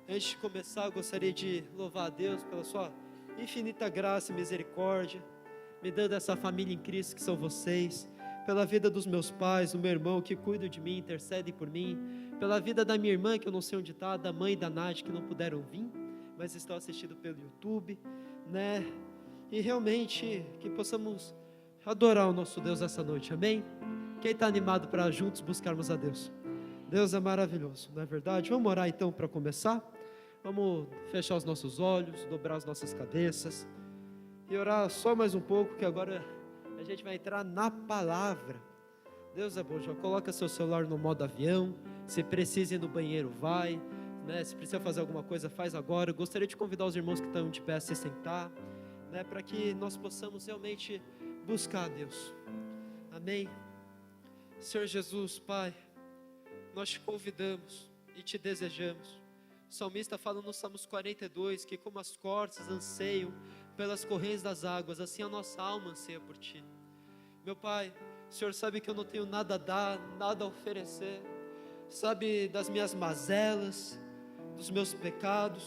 Antes de começar, eu gostaria de louvar a Deus pela sua infinita graça e misericórdia, me dando essa família em Cristo que são vocês, pela vida dos meus pais, do meu irmão que cuida de mim, intercede por mim, pela vida da minha irmã que eu não sei onde está, da mãe e da Nath que não puderam vir, mas estão assistindo pelo YouTube, né? E realmente que possamos adorar o nosso Deus essa noite, amém? Quem está animado para juntos buscarmos a Deus? Deus é maravilhoso, não é verdade? Vamos orar então para começar? Vamos fechar os nossos olhos, dobrar as nossas cabeças e orar só mais um pouco, que agora a gente vai entrar na palavra. Deus é bom, já coloca seu celular no modo avião, se precisa ir no banheiro, vai, né? Se precisa fazer alguma coisa, faz agora. Eu gostaria de convidar os irmãos que estão de pé a se sentar, né? Para que nós possamos realmente buscar a Deus, amém? Senhor Jesus, Pai, nós te convidamos e te desejamos. O salmista fala no Salmos 42, que como as corças anseiam pelas correntes das águas, assim a nossa alma anseia por Ti. Meu Pai, o Senhor sabe que eu não tenho nada a dar, nada a oferecer, sabe das minhas mazelas, dos meus pecados,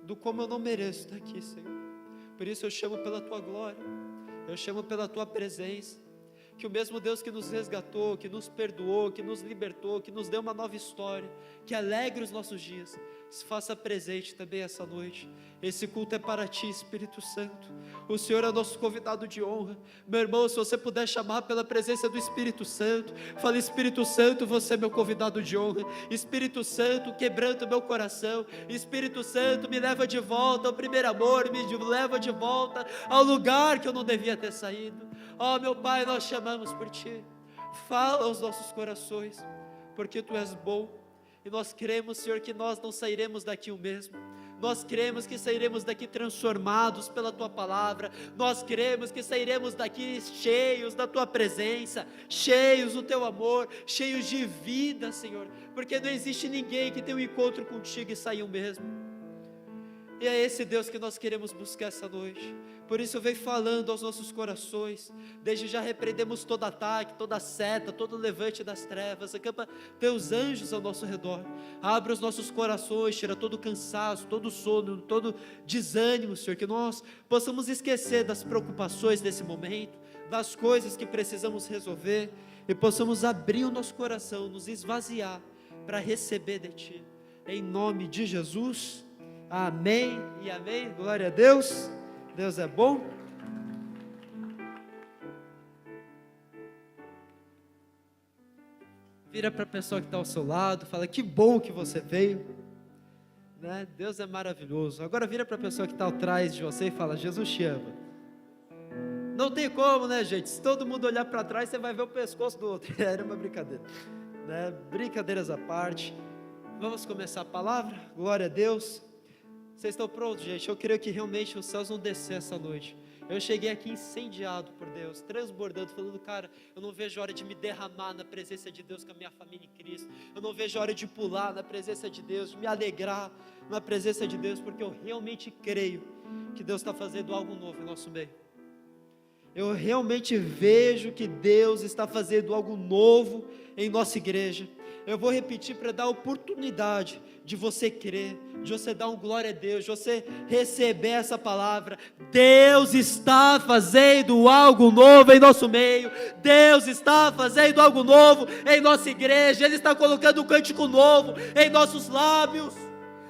do como eu não mereço estar aqui, Senhor. Por isso eu chamo pela Tua glória, eu chamo pela Tua presença, que o mesmo Deus que nos resgatou, que nos perdoou, que nos libertou, que nos deu uma nova história, que alegre os nossos dias, se faça presente também essa noite. Esse culto é para Ti, Espírito Santo. O Senhor é nosso convidado de honra. Meu irmão, se você puder chamar pela presença do Espírito Santo, fale: Espírito Santo, você é meu convidado de honra. Espírito Santo, quebranta o meu coração. Espírito Santo, me leva de volta ao primeiro amor, me leva de volta ao lugar que eu não devia ter saído. Ó meu Pai, nós chamamos por Ti. Fala aos nossos corações, porque Tu és bom. E nós cremos, Senhor, que nós não sairemos daqui o mesmo. Nós cremos que sairemos daqui transformados pela Tua palavra. Nós cremos que sairemos daqui cheios da Tua presença, cheios do Teu amor, cheios de vida, Senhor, porque não existe ninguém que tenha um encontro contigo e saia o mesmo. E é esse Deus que nós queremos buscar essa noite. Por isso vem falando aos nossos corações. Desde já repreendemos todo ataque, toda seta, todo levante das trevas. Acampa Teus anjos ao nosso redor. Abre os nossos corações, tira todo cansaço, todo sono, todo desânimo, Senhor. Que nós possamos esquecer das preocupações desse momento, das coisas que precisamos resolver, e possamos abrir o nosso coração, nos esvaziar para receber de Ti. Em nome de Jesus. Amém e amém, glória a Deus, Deus é bom. Vira para a pessoa que está ao seu lado, fala: que bom que você veio, né? Deus é maravilhoso. Agora vira para a pessoa que está atrás de você e fala: Jesus te ama. Não tem como, né, gente? Se todo mundo olhar para trás, você vai ver o pescoço do outro. Era uma brincadeira, né? Brincadeiras à parte. Vamos começar a palavra, glória a Deus. Vocês estão prontos, gente? Eu creio que realmente os céus vão descer essa noite. Eu cheguei aqui incendiado por Deus, transbordando, falando: cara, eu não vejo a hora de me derramar na presença de Deus com a minha família em Cristo. Eu não vejo a hora de pular na presença de Deus, de me alegrar na presença de Deus, porque eu realmente creio que Deus está fazendo algo novo em nosso meio. Eu realmente vejo que Deus está fazendo algo novo em nossa igreja. Eu vou repetir para dar oportunidade de você crer, de você dar um glória a Deus, de você receber essa palavra. Deus está fazendo algo novo em nosso meio. Deus está fazendo algo novo em nossa igreja. Ele está colocando um cântico novo em nossos lábios.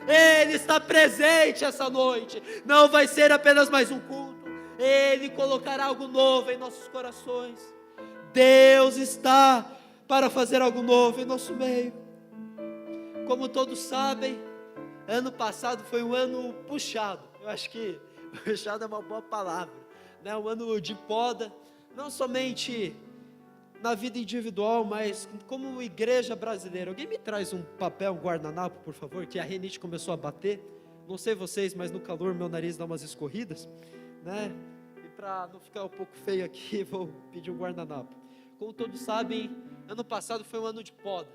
Ele está presente essa noite. Não vai ser apenas mais um culto. Ele colocará algo novo em nossos corações. Deus está para fazer algo novo em nosso meio. Como todos sabem, ano passado foi um ano puxado. Eu acho que puxado é uma boa palavra, né? Um ano de poda, não somente na vida individual, mas como igreja brasileira. Alguém me traz um papel, um guardanapo, por favor, que a rinite começou a bater. Não sei vocês, mas no calor meu nariz dá umas escorridas, né? E para não ficar um pouco feio aqui, vou pedir um guardanapo. Como todos sabem, ano passado foi um ano de poda,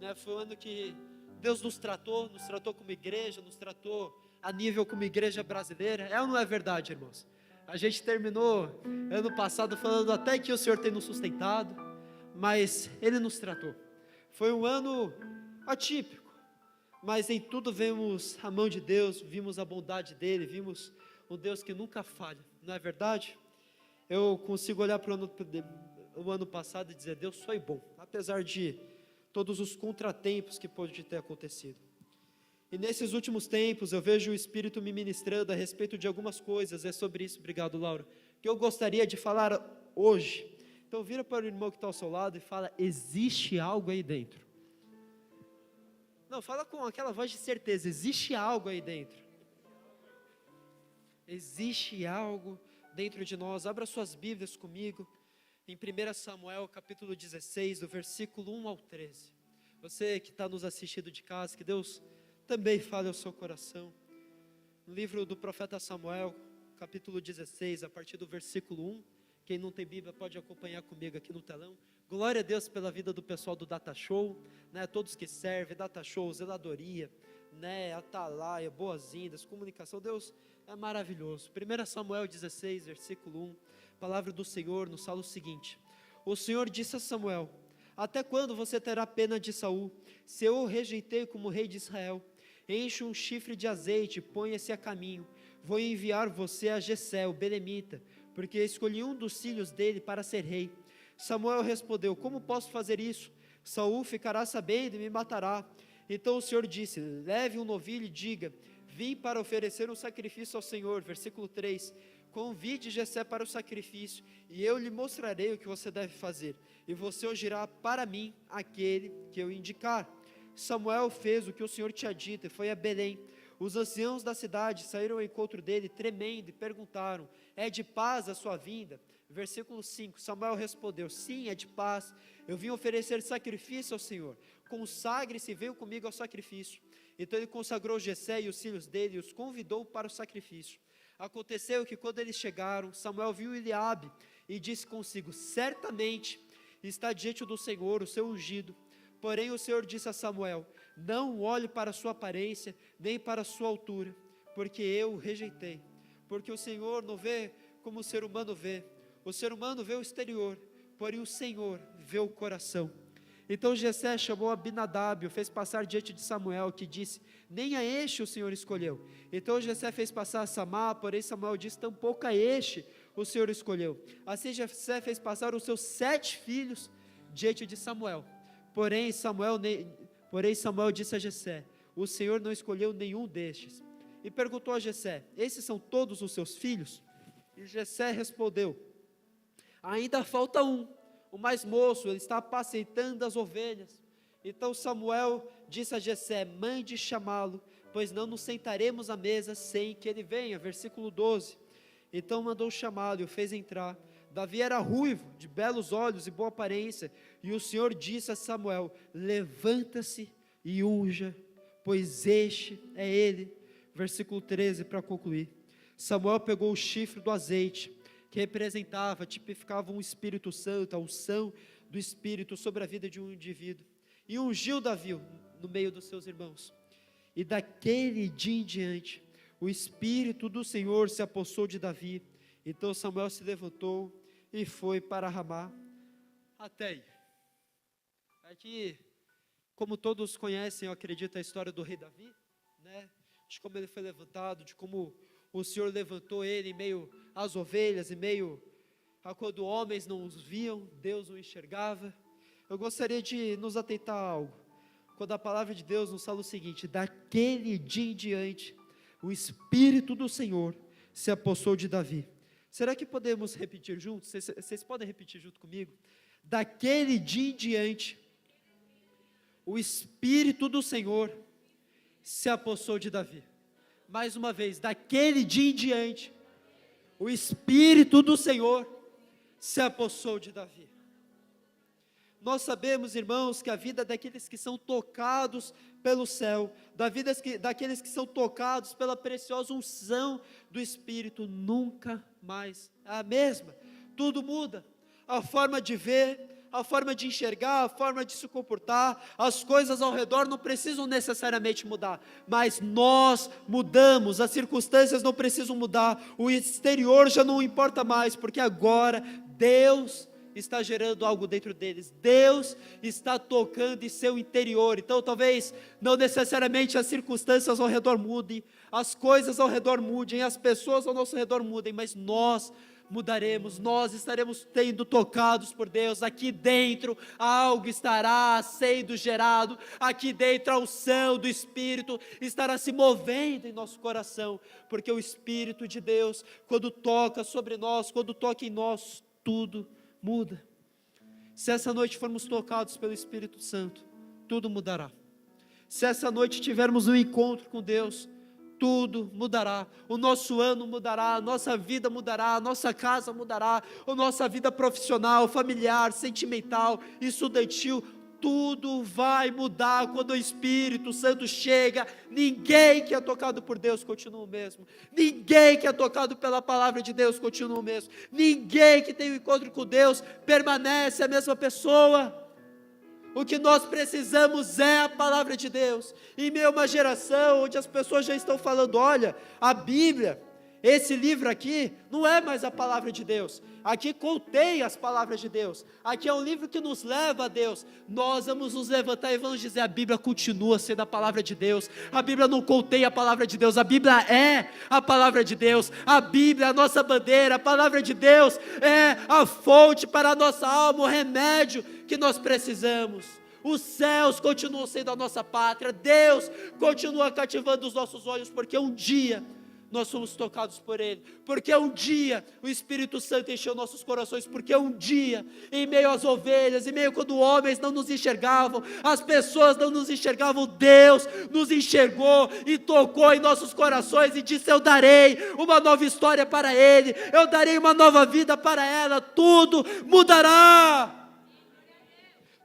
né? Foi um ano que Deus nos tratou como igreja, nos tratou a nível como igreja brasileira. É ou não é verdade, irmãos? A gente terminou ano passado falando até que o Senhor tem nos sustentado, mas Ele nos tratou. Foi um ano atípico, mas em tudo vemos a mão de Deus, vimos a bondade dEle, vimos um Deus que nunca falha, não é verdade? Eu consigo olhar para o ano passado e dizer, Deus foi bom, apesar de todos os contratempos que pode ter acontecido. E nesses últimos tempos eu vejo o Espírito me ministrando a respeito de algumas coisas, é sobre isso, obrigado Laura, que eu gostaria de falar hoje. Então vira para o irmão que está ao seu lado e fala, existe algo aí dentro. Não, fala com aquela voz de certeza, existe algo aí dentro. Existe algo dentro de nós. Abra suas Bíblias comigo, em 1 Samuel capítulo 16, do versículo 1 ao 13. Você que está nos assistindo de casa, que Deus também fale ao seu coração. No livro do profeta Samuel, capítulo 16, a partir do versículo 1. Quem não tem Bíblia pode acompanhar comigo aqui no telão. Glória a Deus pela vida do pessoal do Data Show, né? Todos que servem, Data Show, zeladoria, né? Atalaia, boas-vindas, comunicação. Deus é maravilhoso. 1 Samuel 16, versículo 1, palavra do Senhor nos fala o seguinte: o Senhor disse a Samuel: até quando você terá pena de Saul, se eu o rejeitei como rei de Israel? Enche um chifre de azeite, ponha-se a caminho. Vou enviar você a Jessé, o belemita, porque escolhi um dos filhos dele para ser rei. Samuel respondeu: como posso fazer isso? Saul ficará sabendo e me matará. Então o Senhor disse: leve um novilho e diga: vim para oferecer um sacrifício ao Senhor. Versículo 3: convide Jessé para o sacrifício, e eu lhe mostrarei o que você deve fazer, e você ungirá para mim aquele que eu indicar. Samuel fez o que o Senhor tinha dito e foi a Belém. Os anciãos da cidade saíram ao encontro dele, tremendo, e perguntaram: é de paz a sua vinda? Versículo 5, Samuel respondeu: sim, é de paz, eu vim oferecer sacrifício ao Senhor, consagre-se e venham comigo ao sacrifício. Então ele consagrou Jessé e os filhos dele e os convidou para o sacrifício. Aconteceu que quando eles chegaram, Samuel viu Eliabe e disse consigo: certamente está diante do Senhor o seu ungido. Porém o Senhor disse a Samuel: não olhe para a sua aparência, nem para a sua altura, porque eu o rejeitei. Porque o Senhor não vê como o ser humano vê. O ser humano vê o exterior, porém o Senhor vê o coração. Então Jessé chamou Abinadab, o fez passar diante de Samuel, que disse: nem a este o Senhor escolheu. Então Jessé fez passar a Samá, porém Samuel disse: tampouco a este o Senhor escolheu. Assim Jessé fez passar os seus 7 filhos diante de Samuel. Porém Samuel disse a Jessé: o Senhor não escolheu nenhum destes. E perguntou a Jessé: esses são todos os seus filhos? E Jessé respondeu: ainda falta um, o mais moço, ele está apacentando as ovelhas. Então Samuel disse a Jessé: mande chamá-lo, pois não nos sentaremos à mesa sem que ele venha. Versículo 12. Então mandou chamá-lo e o fez entrar. Davi era ruivo, de belos olhos e boa aparência, e o Senhor disse a Samuel: levanta-se e unja, pois este é ele. Versículo 13, para concluir. Samuel pegou o chifre do azeite, que representava, tipificava um Espírito Santo, a unção do Espírito sobre a vida de um indivíduo, e ungiu Davi no meio dos seus irmãos. E daquele dia em diante, o Espírito do Senhor se apossou de Davi. Então Samuel se levantou e foi para Ramá. Até aí. Aqui, como todos conhecem, eu acredito, a história do rei Davi, né? De como ele foi levantado, de como o Senhor levantou ele em meio às ovelhas, em meio a quando homens não os viam, Deus o enxergava. Eu gostaria de nos atentar a algo, quando a palavra de Deus nos fala o seguinte: daquele dia em diante, o Espírito do Senhor se apossou de Davi. Será que podemos repetir juntos? Vocês podem repetir junto comigo? Daquele dia em diante, o Espírito do Senhor se apossou de Davi. Mais uma vez, daquele dia em diante, o Espírito do Senhor se apossou de Davi. Nós sabemos, irmãos, que a vida daqueles que são tocados pelo céu, daqueles que são tocados pela preciosa unção do Espírito, nunca mais é a mesma. Tudo muda, a forma de ver, a forma de enxergar, a forma de se comportar, as coisas ao redor não precisam necessariamente mudar, mas nós mudamos, as circunstâncias não precisam mudar, o exterior já não importa mais, porque agora Deus está gerando algo dentro deles. Deus está tocando em seu interior. Então talvez não necessariamente as circunstâncias ao redor mudem, as coisas ao redor mudem, as pessoas ao nosso redor mudem, mas nós mudaremos, nós estaremos sendo tocados por Deus. Aqui dentro algo estará sendo gerado, aqui dentro a unção do Espírito estará se movendo em nosso coração, porque o Espírito de Deus, quando toca sobre nós, quando toca em nós, tudo muda. Se essa noite formos tocados pelo Espírito Santo, tudo mudará. Se essa noite tivermos um encontro com Deus, tudo mudará, o nosso ano mudará, a nossa vida mudará, a nossa casa mudará, a nossa vida profissional, familiar, sentimental, estudantil, tudo vai mudar quando o Espírito Santo chega. Ninguém que é tocado por Deus continua o mesmo, ninguém que é tocado pela palavra de Deus continua o mesmo, ninguém que tem um encontro com Deus permanece a mesma pessoa. O que nós precisamos é a palavra de Deus. Em meio a uma geração onde as pessoas já estão falando, olha, a Bíblia, esse livro aqui, não é mais a palavra de Deus, aqui contém as palavras de Deus, aqui é um livro que nos leva a Deus. Nós vamos nos levantar e vamos dizer, a Bíblia continua sendo a palavra de Deus, a Bíblia não contém a palavra de Deus, a Bíblia é a palavra de Deus, a Bíblia é a nossa bandeira, a palavra de Deus é a fonte para a nossa alma, o remédio que nós precisamos. Os céus continuam sendo a nossa pátria, Deus continua cativando os nossos olhos, porque um dia nós fomos tocados por Ele, porque um dia o Espírito Santo encheu nossos corações, porque um dia, em meio às ovelhas, em meio quando homens não nos enxergavam, as pessoas não nos enxergavam, Deus nos enxergou e tocou em nossos corações e disse, eu darei uma nova história para ele, eu darei uma nova vida para ela, tudo mudará.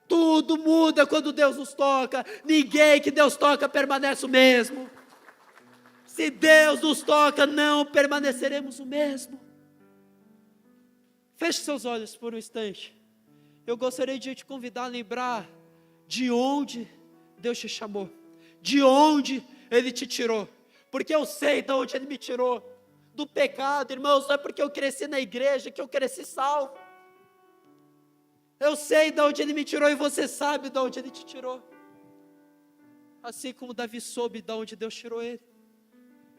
Tudo muda quando Deus nos toca, ninguém que Deus toca permanece o mesmo. Se Deus nos toca, não permaneceremos o mesmo. Feche seus olhos por um instante. Eu gostaria de te convidar a lembrar de onde Deus te chamou, de onde Ele te tirou, porque eu sei de onde Ele me tirou, do pecado, irmãos, não é porque eu cresci na igreja que eu cresci salvo. Eu sei de onde Ele me tirou e você sabe de onde Ele te tirou. Assim como Davi soube de onde Deus tirou ele.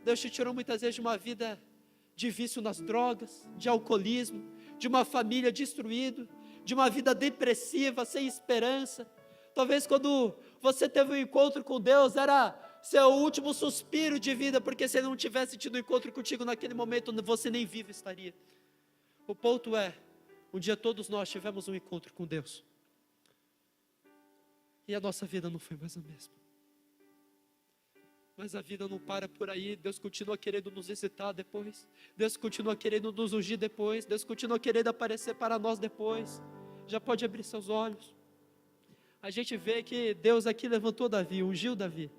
Deus te tirou muitas vezes de uma vida de vício nas drogas, de alcoolismo, de uma família destruída, de uma vida depressiva, sem esperança. Talvez quando você teve um encontro com Deus, era seu último suspiro de vida, porque se Ele não tivesse tido um encontro contigo naquele momento, você nem vivo estaria. O ponto é, um dia todos nós tivemos um encontro com Deus, e a nossa vida não foi mais a mesma. Mas a vida não para por aí, Deus continua querendo nos visitar depois, Deus continua querendo nos ungir depois, Deus continua querendo aparecer para nós depois. Já pode abrir seus olhos. A gente vê que Deus aqui levantou Davi, ungiu Davi,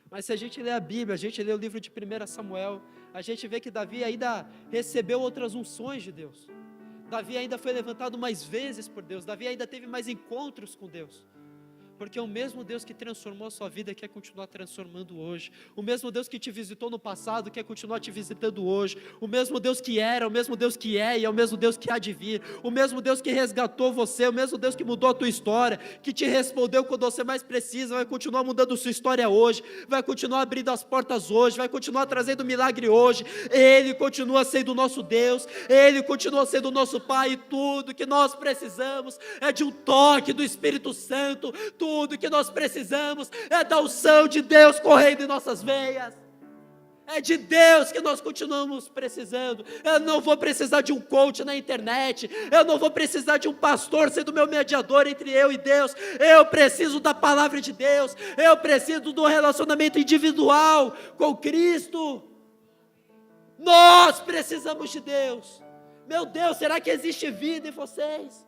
mas se a gente lê a Bíblia, a gente lê o livro de 1 Samuel, a gente vê que Davi ainda recebeu outras unções de Deus. Davi ainda foi levantado mais vezes por Deus, Davi ainda teve mais encontros com Deus, porque o mesmo Deus que transformou a sua vida quer continuar transformando hoje, o mesmo Deus que te visitou no passado quer continuar te visitando hoje, o mesmo Deus que era, o mesmo Deus que é e é o mesmo Deus que há de vir, o mesmo Deus que resgatou você, o mesmo Deus que mudou a tua história, que te respondeu quando você mais precisa, vai continuar mudando sua história hoje, vai continuar abrindo as portas hoje, vai continuar trazendo milagre hoje. Ele continua sendo o nosso Deus, Ele continua sendo o nosso Pai, e tudo que nós precisamos é de um toque do Espírito Santo, tudo que nós precisamos é da unção de Deus correndo em nossas veias, é de Deus que nós continuamos precisando. Eu não vou precisar de um coach na internet, eu não vou precisar de um pastor sendo meu mediador entre eu e Deus, eu preciso da palavra de Deus, eu preciso do relacionamento individual com Cristo. Nós precisamos de Deus. Meu Deus, será que existe vida em vocês?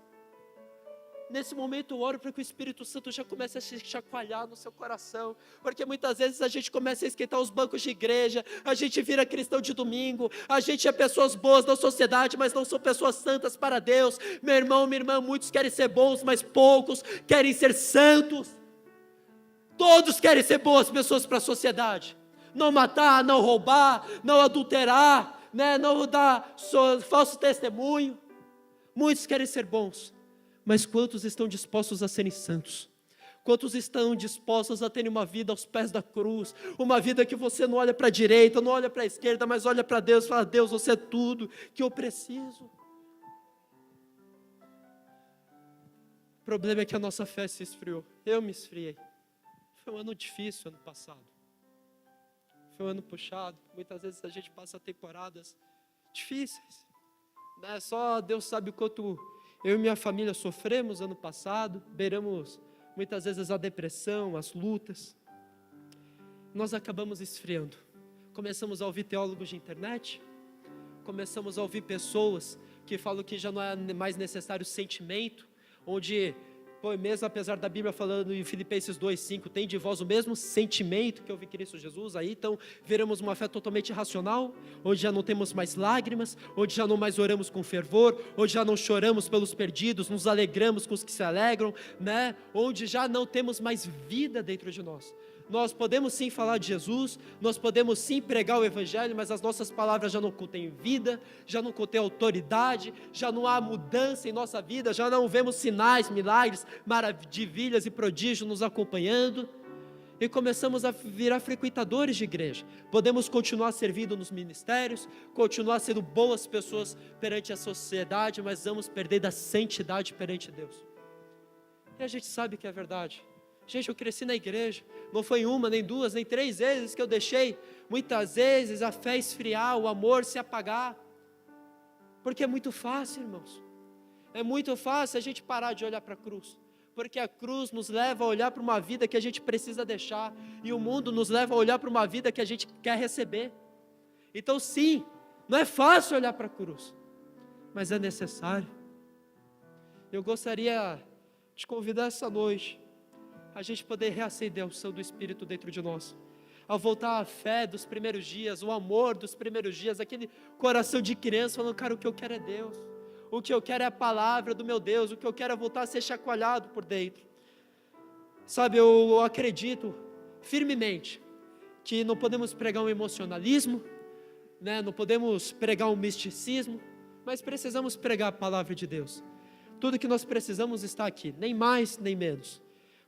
Nesse momento eu oro para que o Espírito Santo já comece a se chacoalhar no seu coração, porque muitas vezes a gente começa a esquentar os bancos de igreja, a gente vira cristão de domingo, a gente é pessoas boas na sociedade, mas não são pessoas santas para Deus. Meu irmão, minha irmã, muitos querem ser bons, mas poucos querem ser santos. Todos querem ser boas pessoas para a sociedade, não matar, não roubar, não adulterar, não dar falso testemunho. Muitos querem ser bons, Mas quantos estão dispostos a serem santos? Quantos estão dispostos a terem uma vida aos pés da cruz? Uma vida que você não olha para a direita, não olha para a esquerda, mas olha para Deus e fala: Deus, você é tudo que eu preciso. O problema é que a nossa fé se esfriou. Eu me esfriei. Foi um ano difícil ano passado. Foi um ano puxado. Muitas vezes a gente passa temporadas difíceis, né? Só Deus sabe o quanto eu e minha família sofremos ano passado, beiramos muitas vezes a depressão, as lutas. Nós acabamos esfriando. Começamos a ouvir teólogos de internet, começamos a ouvir pessoas que falam que já não é mais necessário sentimento, onde, mesmo apesar da Bíblia falando em Filipenses 2,5, tem de vós o mesmo sentimento que houve em Cristo Jesus, aí então veremos uma fé totalmente racional, onde já não temos mais lágrimas, onde já não mais oramos com fervor, onde já não choramos pelos perdidos, nos alegramos com os que se alegram, né? Onde já não temos mais vida dentro de nós. Nós podemos sim falar de Jesus, nós podemos sim pregar o Evangelho, mas as nossas palavras já não contêm vida, já não contêm autoridade, já não há mudança em nossa vida, já não vemos sinais, milagres, maravilhas e prodígios nos acompanhando, e começamos a virar frequentadores de igreja. Podemos continuar servindo nos ministérios, continuar sendo boas pessoas perante a sociedade, mas vamos perder da santidade perante Deus. E a gente sabe que é verdade. Gente, eu cresci na igreja, não foi uma, nem duas, nem três vezes que eu deixei, muitas vezes, a fé esfriar, o amor se apagar, porque é muito fácil, irmãos, é muito fácil a gente parar de olhar para a cruz, porque a cruz nos leva a olhar para uma vida que a gente precisa deixar, e o mundo nos leva a olhar para uma vida que a gente quer receber. Então sim, não é fácil olhar para a cruz, mas é necessário. Eu gostaria de convidar essa noite, a gente poder reacender a unção do Espírito dentro de nós, a voltar à fé dos primeiros dias, o amor dos primeiros dias, aquele coração de criança falando: cara, o que eu quero é Deus, o que eu quero é a palavra do meu Deus, o que eu quero é voltar a ser chacoalhado por dentro. Sabe, eu acredito firmemente que não podemos pregar um emocionalismo, né? Não podemos pregar um misticismo, mas precisamos pregar a palavra de Deus. Tudo que nós precisamos está aqui, nem mais nem menos.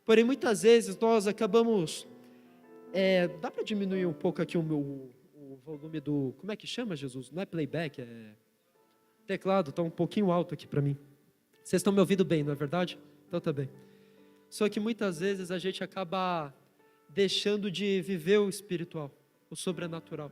Porém, muitas vezes nós acabamos, dá para diminuir um pouco aqui o volume do, como é que chama, Jesus? Não é playback, é teclado, está um pouquinho alto aqui para mim. Vocês estão me ouvindo bem, não é verdade? Então tá bem. Só que muitas vezes a gente acaba deixando de viver o espiritual, o sobrenatural.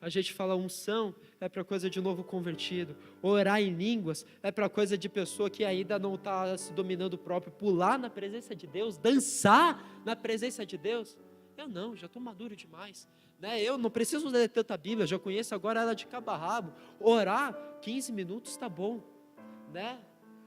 A gente fala unção é para coisa de novo convertido, orar em línguas é para coisa de pessoa que ainda não está se dominando próprio, pular na presença de Deus, dançar na presença de Deus. Eu não, já estou maduro demais, né? Eu não preciso ler tanta Bíblia, já conheço agora ela de cabo a rabo. Orar 15 minutos está bom, né?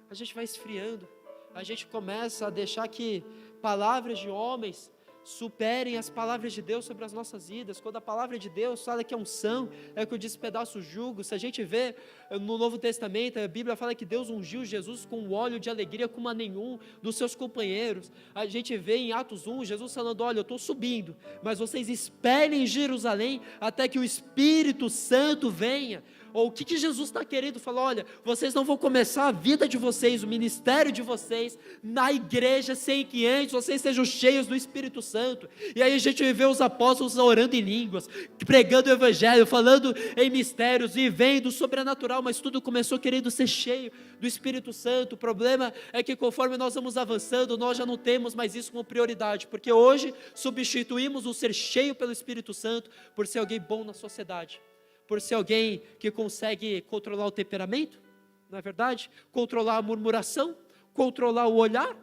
A gente vai esfriando, a gente começa a deixar que palavras de homens superem as palavras de Deus sobre as nossas vidas. Quando a palavra de Deus fala que a unção é que eu despedaço o jugo, se a gente vê no Novo Testamento, a Bíblia fala que Deus ungiu Jesus com óleo de alegria como a nenhum dos seus companheiros. A gente vê em Atos 1, Jesus falando: olha, eu estou subindo, mas vocês esperem em Jerusalém até que o Espírito Santo venha. Ou o que Jesus está querendo falar? Olha, vocês não vão começar a vida de vocês, o ministério de vocês, na igreja, sem que antes vocês sejam cheios do Espírito Santo. E aí a gente vê os apóstolos orando em línguas, pregando o Evangelho, falando em mistérios, vivendo o sobrenatural, mas tudo começou querendo ser cheio do Espírito Santo. O problema é que conforme nós vamos avançando, nós já não temos mais isso como prioridade, porque hoje substituímos o ser cheio pelo Espírito Santo por ser alguém bom na sociedade, por ser alguém que consegue controlar o temperamento, não é verdade? Controlar a murmuração, controlar o olhar,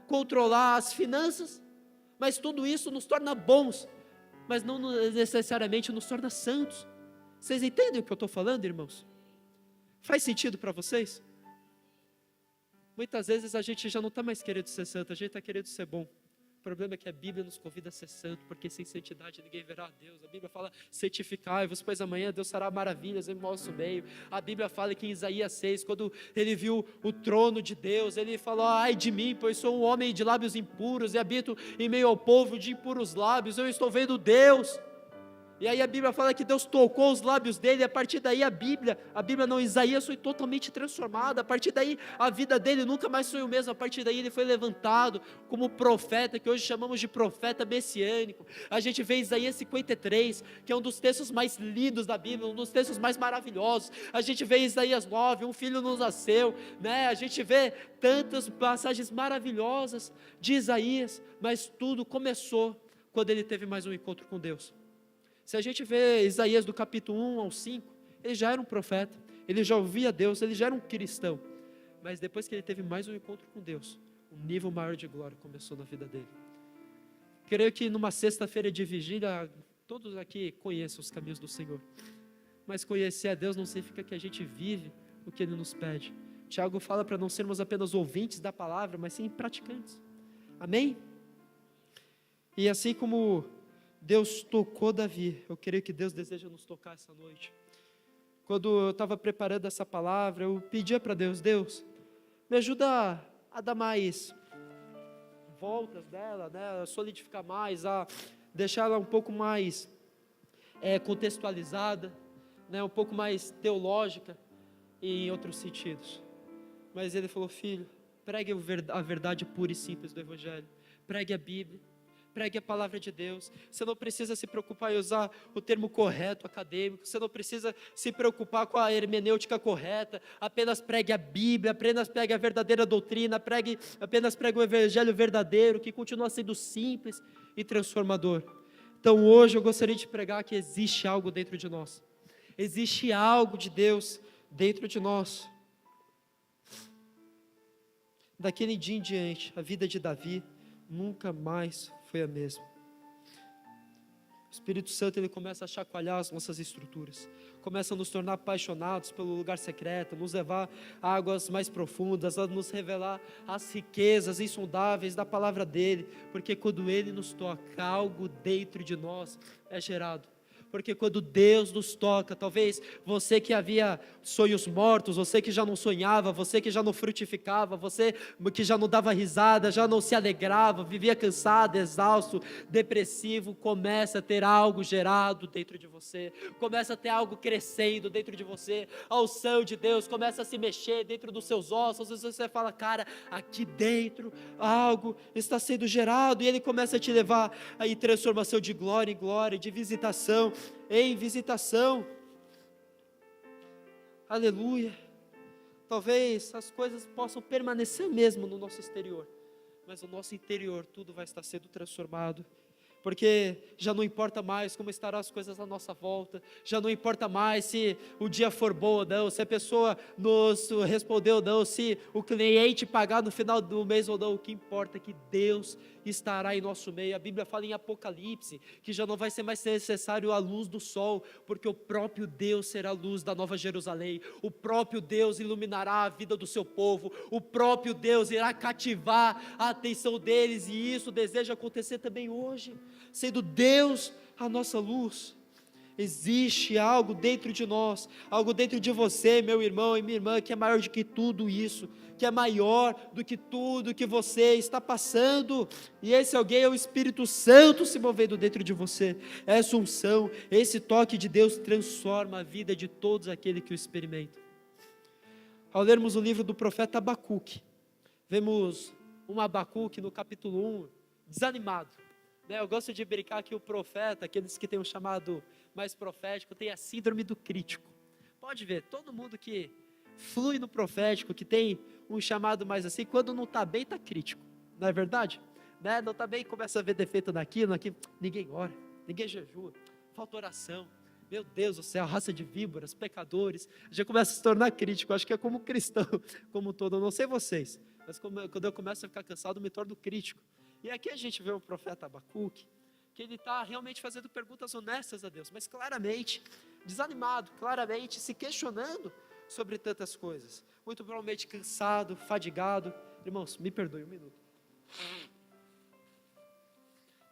controlar as finanças, mas tudo isso nos torna bons, mas não necessariamente nos torna santos. Vocês entendem o que eu estou falando, irmãos? Faz sentido para vocês? Muitas vezes a gente já não está mais querendo ser santo, a gente está querendo ser bom. O problema é que a Bíblia nos convida a ser santo, porque sem santidade ninguém verá a Deus. A Bíblia fala: santificai-vos, pois amanhã Deus fará maravilhas em nosso meio. A Bíblia fala que em Isaías 6, quando ele viu o trono de Deus, ele falou: ai de mim, pois sou um homem de lábios impuros e habito em meio ao povo de impuros lábios. Eu estou vendo Deus. E aí a Bíblia fala que Deus tocou os lábios dele, e a partir daí a Bíblia não, Isaías foi totalmente transformado, a partir daí a vida dele nunca mais foi o mesmo, a partir daí ele foi levantado como profeta, que hoje chamamos de profeta messiânico. A gente vê Isaías 53, que é um dos textos mais lidos da Bíblia, um dos textos mais maravilhosos. A gente vê Isaías 9, um filho nos nasceu, né? A gente vê tantas passagens maravilhosas de Isaías, mas tudo começou quando ele teve mais um encontro com Deus. Se a gente vê Isaías do capítulo 1 ao 5, ele já era um profeta, ele já ouvia Deus, ele já era um cristão, mas depois que ele teve mais um encontro com Deus, um nível maior de glória começou na vida dele. Creio que numa sexta-feira de vigília, todos aqui conhecem os caminhos do Senhor, mas conhecer a Deus não significa que a gente vive o que Ele nos pede. Tiago fala para não sermos apenas ouvintes da palavra, mas sim praticantes. Amém? E assim como Deus tocou Davi, eu creio que Deus deseja nos tocar essa noite. Quando eu estava preparando essa palavra, eu pedia para Deus, me ajuda a dar mais voltas dela, né, a solidificar mais, a deixar ela um pouco mais contextualizada, né, um pouco mais teológica e em outros sentidos. Mas Ele falou, filho, pregue a verdade pura e simples do Evangelho, pregue a Bíblia, pregue a palavra de Deus. Você não precisa se preocupar em usar o termo correto, acadêmico, você não precisa se preocupar com a hermenêutica correta, apenas pregue a Bíblia, apenas pregue a verdadeira doutrina, apenas pregue o Evangelho verdadeiro, que continua sendo simples e transformador. Então hoje eu gostaria de pregar que existe algo dentro de nós, existe algo de Deus dentro de nós. Daquele dia em diante, a vida de Davi nunca mais foi a mesma. O Espírito Santo, ele começa a chacoalhar as nossas estruturas, começa a nos tornar apaixonados pelo lugar secreto, nos levar a águas mais profundas, a nos revelar as riquezas insondáveis da palavra dele, porque quando ele nos toca, algo dentro de nós é gerado. Porque quando Deus nos toca, talvez você que havia sonhos mortos, você que já não sonhava, você que já não frutificava, você que já não dava risada, já não se alegrava, vivia cansado, exausto, depressivo, começa a ter algo gerado dentro de você, começa a ter algo crescendo dentro de você, a unção de Deus começa a se mexer dentro dos seus ossos, às vezes você fala, cara, aqui dentro algo está sendo gerado, e Ele começa a te levar em transformação de glória em glória, de visitação em visitação. Aleluia. Talvez as coisas possam permanecer mesmo no nosso exterior, mas no nosso interior tudo vai estar sendo transformado, porque já não importa mais como estarão as coisas à nossa volta, já não importa mais se o dia for bom ou não, se a pessoa nos respondeu ou não, se o cliente pagar no final do mês ou não, o que importa é que Deus estará em nosso meio. A Bíblia fala em Apocalipse, que já não vai ser mais necessário a luz do sol, porque o próprio Deus será a luz da Nova Jerusalém, o próprio Deus iluminará a vida do seu povo, o próprio Deus irá cativar a atenção deles, e isso deseja acontecer também hoje, sendo Deus a nossa luz. Existe algo dentro de nós, algo dentro de você, meu irmão e minha irmã, que é maior do que tudo isso, que é maior do que tudo que você está passando, e esse alguém é o Espírito Santo se movendo dentro de você. Essa unção, esse toque de Deus transforma a vida de todos aqueles que o experimentam. Ao lermos o livro do profeta Abacuque, vemos um Abacuque no capítulo 1, desanimado. Eu gosto de brincar que o profeta, aqueles que têm um chamado mais profético, tem a síndrome do crítico. Pode ver, todo mundo que flui no profético, que tem um chamado mais assim, quando não está bem, está crítico, não é verdade? Não está bem, começa a ver defeito naquilo, ninguém ora, ninguém jejua, falta oração, meu Deus do céu, raça de víboras, pecadores, já começa a se tornar crítico. Acho que é como cristão, como todo, eu não sei vocês, mas quando eu começo a ficar cansado, eu me torno crítico. E aqui a gente vê o profeta Abacuque, que ele está realmente fazendo perguntas honestas a Deus, mas claramente desanimado, claramente se questionando sobre tantas coisas, muito provavelmente cansado, fadigado. Irmãos, me perdoe um minuto.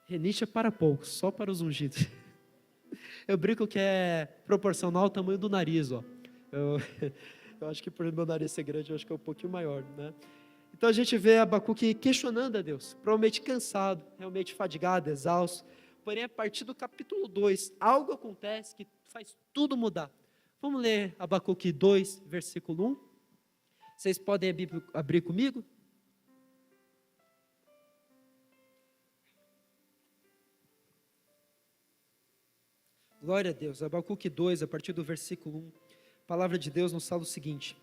Renite é para poucos, só para os ungidos. Eu brinco que é proporcional ao tamanho do nariz, ó. Eu acho que por meu nariz ser grande, eu acho que é um pouquinho maior, né? Então a gente vê Abacuque questionando a Deus, provavelmente cansado, realmente fadigado, exausto, porém a partir do capítulo 2, algo acontece que faz tudo mudar. Vamos ler Abacuque 2, versículo 1. Vocês podem abrir comigo? Glória a Deus. Abacuque 2, a partir do versículo 1. A palavra de Deus nos fala o seguinte: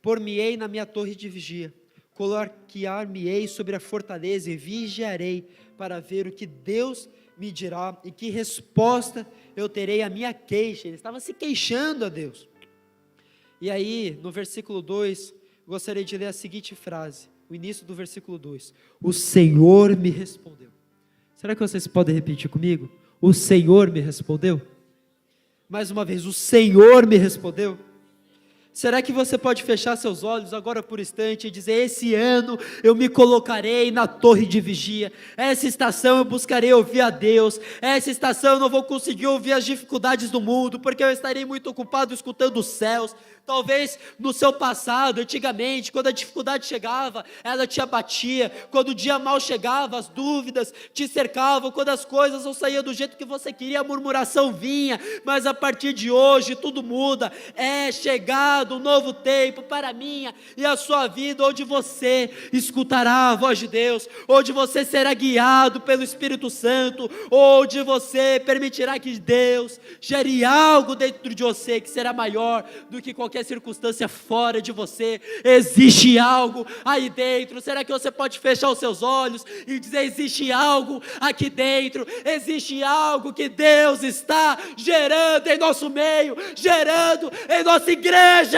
por-me-ei na minha torre de vigia, colocar-me-ei sobre a fortaleza e vigiarei para ver o que Deus me dirá e que resposta eu terei à minha queixa. Ele estava se queixando a Deus. E aí, no versículo 2, gostaria de ler a seguinte frase, o início do versículo 2: o Senhor me respondeu. Será que vocês podem repetir comigo? O Senhor me respondeu? Mais uma vez, o Senhor me respondeu. Será que você pode fechar seus olhos agora por instante e dizer: esse ano eu me colocarei na torre de vigia, essa estação eu buscarei ouvir a Deus, essa estação eu não vou conseguir ouvir as dificuldades do mundo, porque eu estarei muito ocupado escutando os céus. Talvez no seu passado, antigamente, quando a dificuldade chegava, ela te abatia, quando o dia mal chegava, as dúvidas te cercavam, quando as coisas não saíam do jeito que você queria, a murmuração vinha, mas a partir de hoje tudo muda. É chegado um novo tempo para a minha e a sua vida, onde você escutará a voz de Deus, onde você será guiado pelo Espírito Santo, onde você permitirá que Deus gere algo dentro de você que será maior do que qualquer circunstância fora de você. Existe algo aí dentro. Será que você pode fechar os seus olhos e dizer: existe algo aqui dentro, existe algo que Deus está gerando em nosso meio, gerando em nossa igreja.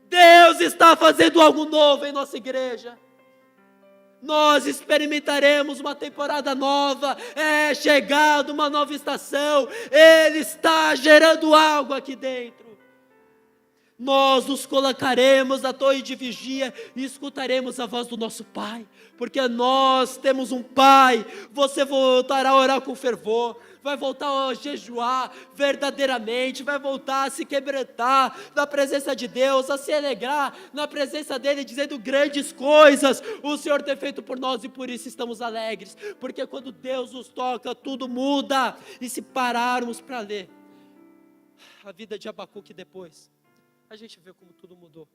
Deus está fazendo algo novo em nossa igreja. Nós experimentaremos uma temporada nova, é chegada uma nova estação, Ele está gerando algo aqui dentro. Nós nos colocaremos na torre de vigia e escutaremos a voz do nosso Pai, porque nós temos um Pai. Você voltará a orar com fervor, vai voltar a jejuar verdadeiramente, vai voltar a se quebrantar na presença de Deus, a se alegrar na presença dEle, dizendo: grandes coisas o Senhor tem feito por nós e por isso estamos alegres, porque quando Deus nos toca, tudo muda. E se pararmos para ler a vida de Abacuque depois, a gente vê como tudo mudou.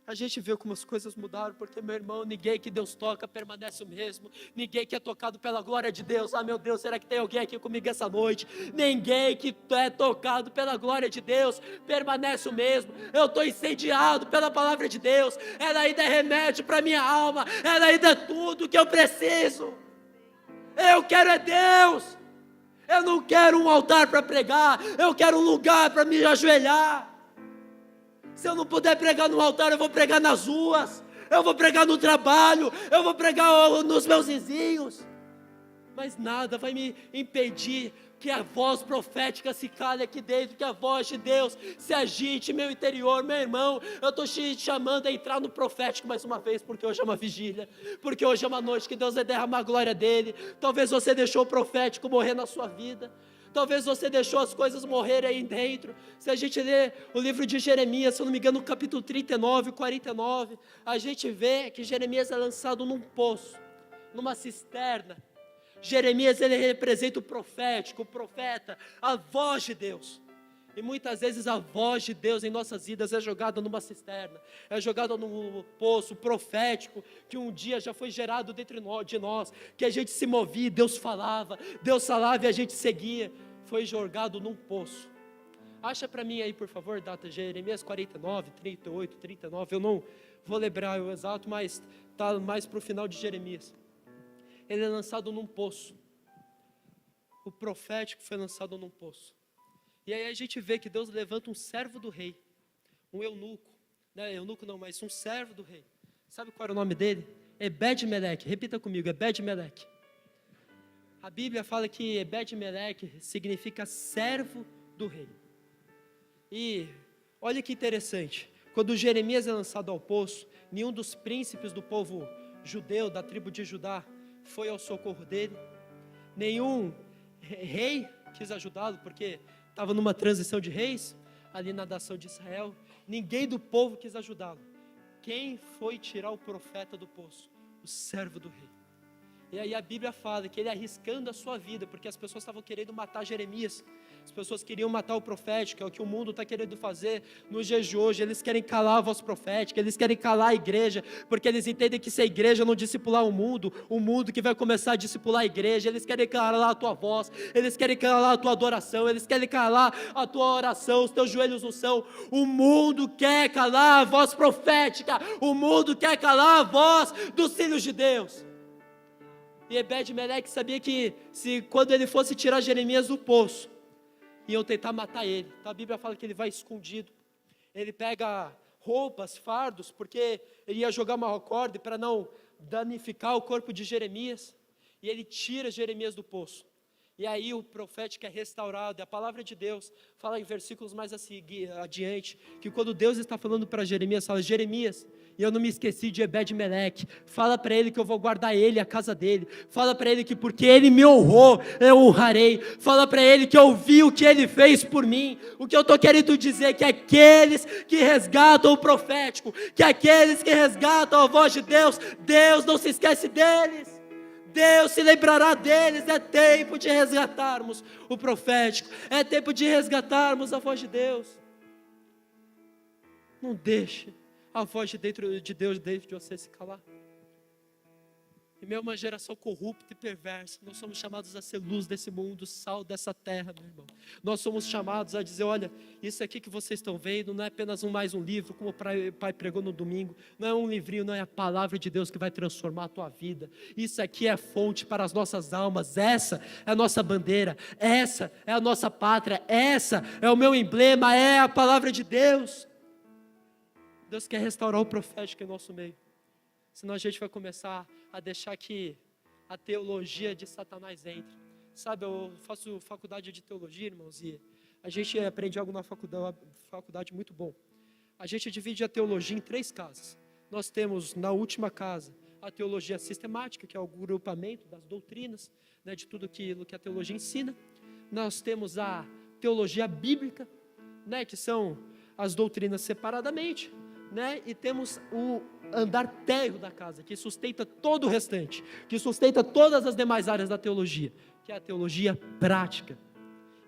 A gente vê como as coisas mudaram, porque, meu irmão, ninguém que Deus toca permanece o mesmo. Ninguém que é tocado pela glória de Deus, meu Deus, será que tem alguém aqui comigo essa noite? Ninguém que é tocado pela glória de Deus permanece o mesmo. Eu estou incendiado pela palavra de Deus, ela ainda é remédio para minha alma, ela ainda é tudo que eu preciso. Eu quero é Deus. Eu não quero um altar para pregar, eu quero um lugar para me ajoelhar. Se eu não puder pregar no altar, eu vou pregar nas ruas, eu vou pregar no trabalho, eu vou pregar nos meus vizinhos. Mas nada vai me impedir que a voz profética se cale aqui dentro, que a voz de Deus se agite em meu interior. Meu irmão, eu estou te chamando a entrar no profético mais uma vez, porque hoje é uma vigília, porque hoje é uma noite que Deus vai derramar a glória dEle. Talvez você deixou o profético morrer na sua vida, talvez você deixou as coisas morrerem aí dentro. Se a gente ler o livro de Jeremias, se eu não me engano, no capítulo 39, 49, a gente vê que Jeremias é lançado num poço, numa cisterna. Jeremias, ele representa o profético, o profeta, a voz de Deus. E muitas vezes a voz de Deus em nossas vidas é jogada numa cisterna, é jogada num poço profético, que um dia já foi gerado dentro de nós, que a gente se movia, Deus falava e a gente seguia. Foi jogado num poço. Acha para mim aí, por favor, data Jeremias 49, 38, 39, eu não vou lembrar o exato, mas está mais para o final de Jeremias. Ele é lançado num poço. O profético foi lançado num poço. E aí a gente vê que Deus levanta um servo do rei, um eunuco, não eunuco não, mas um servo do rei. Sabe qual era o nome dele? Ebed-Meleque. Repita comigo, Ebed-Meleque. A Bíblia fala que Ebed-Meleque significa servo do rei. E olha que interessante, quando Jeremias é lançado ao poço, nenhum dos príncipes do povo judeu, da tribo de Judá, foi ao socorro dele. Nenhum rei quis ajudá-lo, porque estava numa transição de reis ali na nação de Israel. Ninguém do povo quis ajudá-lo. Quem foi tirar o profeta do poço? O servo do rei. E aí a Bíblia fala que ele arriscando a sua vida, porque as pessoas estavam querendo matar Jeremias, as pessoas queriam matar o profético, é o que o mundo está querendo fazer nos dias de hoje. Eles querem calar a voz profética, eles querem calar a igreja, porque eles entendem que se a igreja não discipular o mundo que vai começar a discipular a igreja. Eles querem calar a tua voz, eles querem calar a tua adoração, eles querem calar a tua oração, os teus joelhos no chão. O mundo quer calar a voz profética, o mundo quer calar a voz dos filhos de Deus. E Ebed-Meleque sabia que quando ele fosse tirar Jeremias do poço, iam tentar matar ele. Então a Bíblia fala que ele vai escondido, ele pega roupas, fardos, porque ele ia jogar uma corda para não danificar o corpo de Jeremias, e ele tira Jeremias do poço. E aí o profético é restaurado. E a palavra de Deus fala em versículos mais adiante, que quando Deus está falando para Jeremias, fala: Jeremias, e eu não me esqueci de Ebed-Meleque, fala para ele que eu vou guardar ele, a casa dele, fala para ele que porque ele me honrou, eu honrarei, fala para ele que eu vi o que ele fez por mim. O que eu estou querendo dizer é que aqueles que resgatam o profético, que aqueles que resgatam a voz de Deus, Deus não se esquece deles, Deus se lembrará deles. É tempo de resgatarmos o profético, é tempo de resgatarmos a voz de Deus. Não deixe a voz de Deus dentro de você se calar. Em meio a uma geração corrupta e perversa, nós somos chamados a ser luz desse mundo, sal dessa terra, meu irmão. Nós somos chamados a dizer: olha, isso aqui que vocês estão vendo não é apenas mais um livro, como o pai pregou no domingo, não é um livrinho, não é a palavra de Deus que vai transformar a tua vida. Isso aqui é fonte para as nossas almas, essa é a nossa bandeira, essa é a nossa pátria, essa é o meu emblema, é a palavra de Deus. Deus quer restaurar o profético em nosso meio, senão a gente vai começar a deixar que a teologia de Satanás entre. Sabe, eu faço faculdade de teologia, irmãos, e a gente aprende algo na faculdade muito bom. A gente divide a teologia em 3 casas. Nós temos, na última casa, a teologia sistemática, que é o agrupamento das doutrinas, né, de tudo aquilo que a teologia ensina. Nós temos a teologia bíblica, né, que são as doutrinas separadamente, né? E temos o andar térreo da casa, que sustenta todo o restante, que sustenta todas as demais áreas da teologia, que é a teologia prática.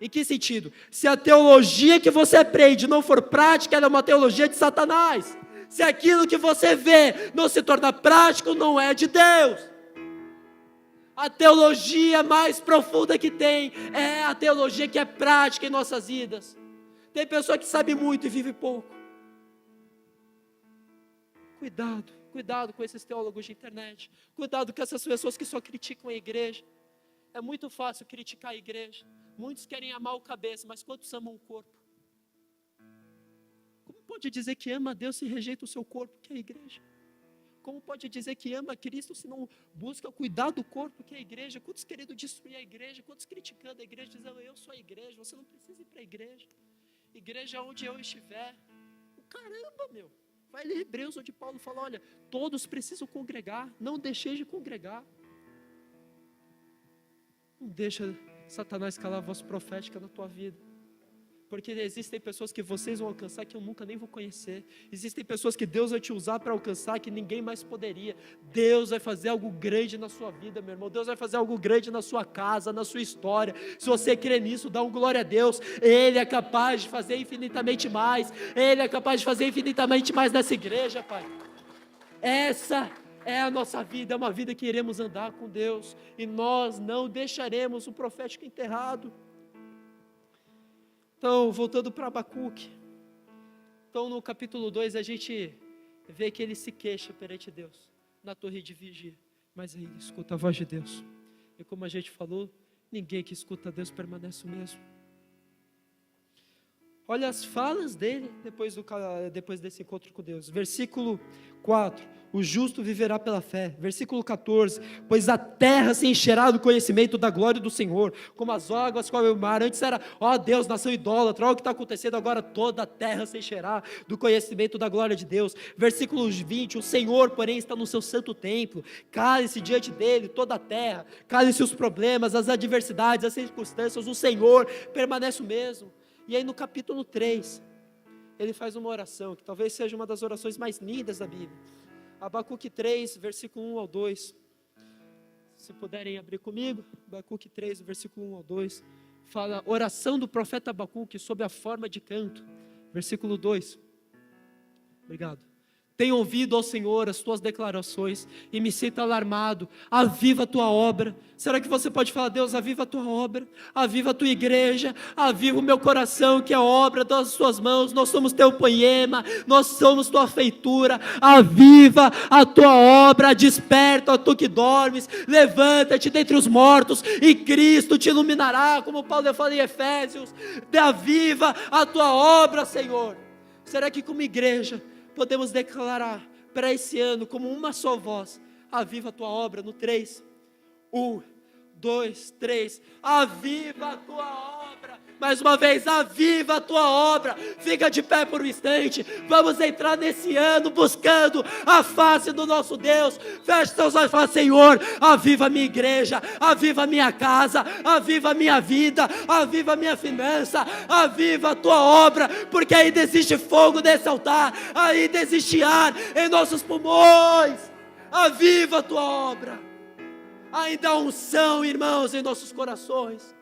Em que sentido? Se a teologia que você aprende não for prática, ela é uma teologia de Satanás. Se aquilo que você vê não se torna prático, não é de Deus. A teologia mais profunda que tem é a teologia que é prática em nossas vidas. Tem pessoa que sabe muito e vive pouco. Cuidado com esses teólogos de internet. Cuidado com essas pessoas que só criticam a igreja. É muito fácil criticar a igreja. Muitos querem amar o cabeça, mas quantos amam o corpo? Como pode dizer que ama a Deus se rejeita o seu corpo, que é a igreja? Como pode dizer que ama a Cristo se não busca cuidar do corpo, que é a igreja? Quantos querendo destruir a igreja? Quantos criticando a igreja, dizendo: eu sou a igreja, você não precisa ir para a igreja. Igreja é onde eu estiver. Caramba, meu. Vai ler Hebreus, onde Paulo fala: olha, todos precisam congregar, não deixeis de congregar. Não deixa Satanás calar a voz profética na tua vida, porque existem pessoas que vocês vão alcançar que eu nunca nem vou conhecer. Existem pessoas que Deus vai te usar para alcançar que ninguém mais poderia. Deus vai fazer algo grande na sua vida, meu irmão. Deus vai fazer algo grande na sua casa, na sua história. Se você crê nisso, dá um glória a Deus. Ele é capaz de fazer infinitamente mais. Ele é capaz de fazer infinitamente mais nessa igreja, Pai. Essa é a nossa vida, é uma vida que iremos andar com Deus, e nós não deixaremos o profético enterrado. Então, voltando para Abacuque, então no capítulo 2 a gente vê que ele se queixa perante Deus, na torre de vigia, mas aí ele escuta a voz de Deus, e como a gente falou, ninguém que escuta Deus permanece o mesmo. Olha as falas dele depois desse encontro com Deus. Versículo 4, o justo viverá pela fé. Versículo 14, pois a terra se encherá do conhecimento da glória do Senhor, como as águas cobrem o mar. Antes era: ó Deus, nação idólatra. Olha o que está acontecendo agora: toda a terra se encherá do conhecimento da glória de Deus. Versículo 20, o Senhor porém está no seu santo templo, cale-se diante dele toda a terra, cale-se os problemas, as adversidades, as circunstâncias, o Senhor permanece o mesmo. E aí no capítulo 3, ele faz uma oração, que talvez seja uma das orações mais lindas da Bíblia. Abacuque 3, versículo 1 ao 2. Se puderem abrir comigo, Abacuque 3, versículo 1 ao 2, fala oração do profeta Abacuque sob a forma de canto. Versículo 2, obrigado. Tenho ouvido, ó Senhor, as tuas declarações e me sinto alarmado. Aviva a tua obra. Será que você pode falar, Deus, aviva a tua obra, aviva a tua igreja, aviva o meu coração, que é a obra das tuas mãos. Nós somos teu poema, nós somos tua feitura. Aviva a tua obra, desperta, ó tu que dormes, levanta-te dentre os mortos e Cristo te iluminará, como Paulo fala em Efésios. Aviva a tua obra, Senhor. Será que como igreja podemos declarar para esse ano, como uma só voz, aviva a tua obra no 3, 1, 2, 3, aviva a tua obra, mais uma vez, aviva a tua obra, fica de pé por um instante, vamos entrar nesse ano buscando a face do nosso Deus, feche teus olhos e fala, Senhor, aviva a minha igreja, aviva a minha casa, aviva a minha vida, aviva a minha finança, aviva a tua obra, porque ainda existe fogo nesse altar, ainda existe ar em nossos pulmões, aviva a tua obra, ainda há unção, irmãos, em nossos corações.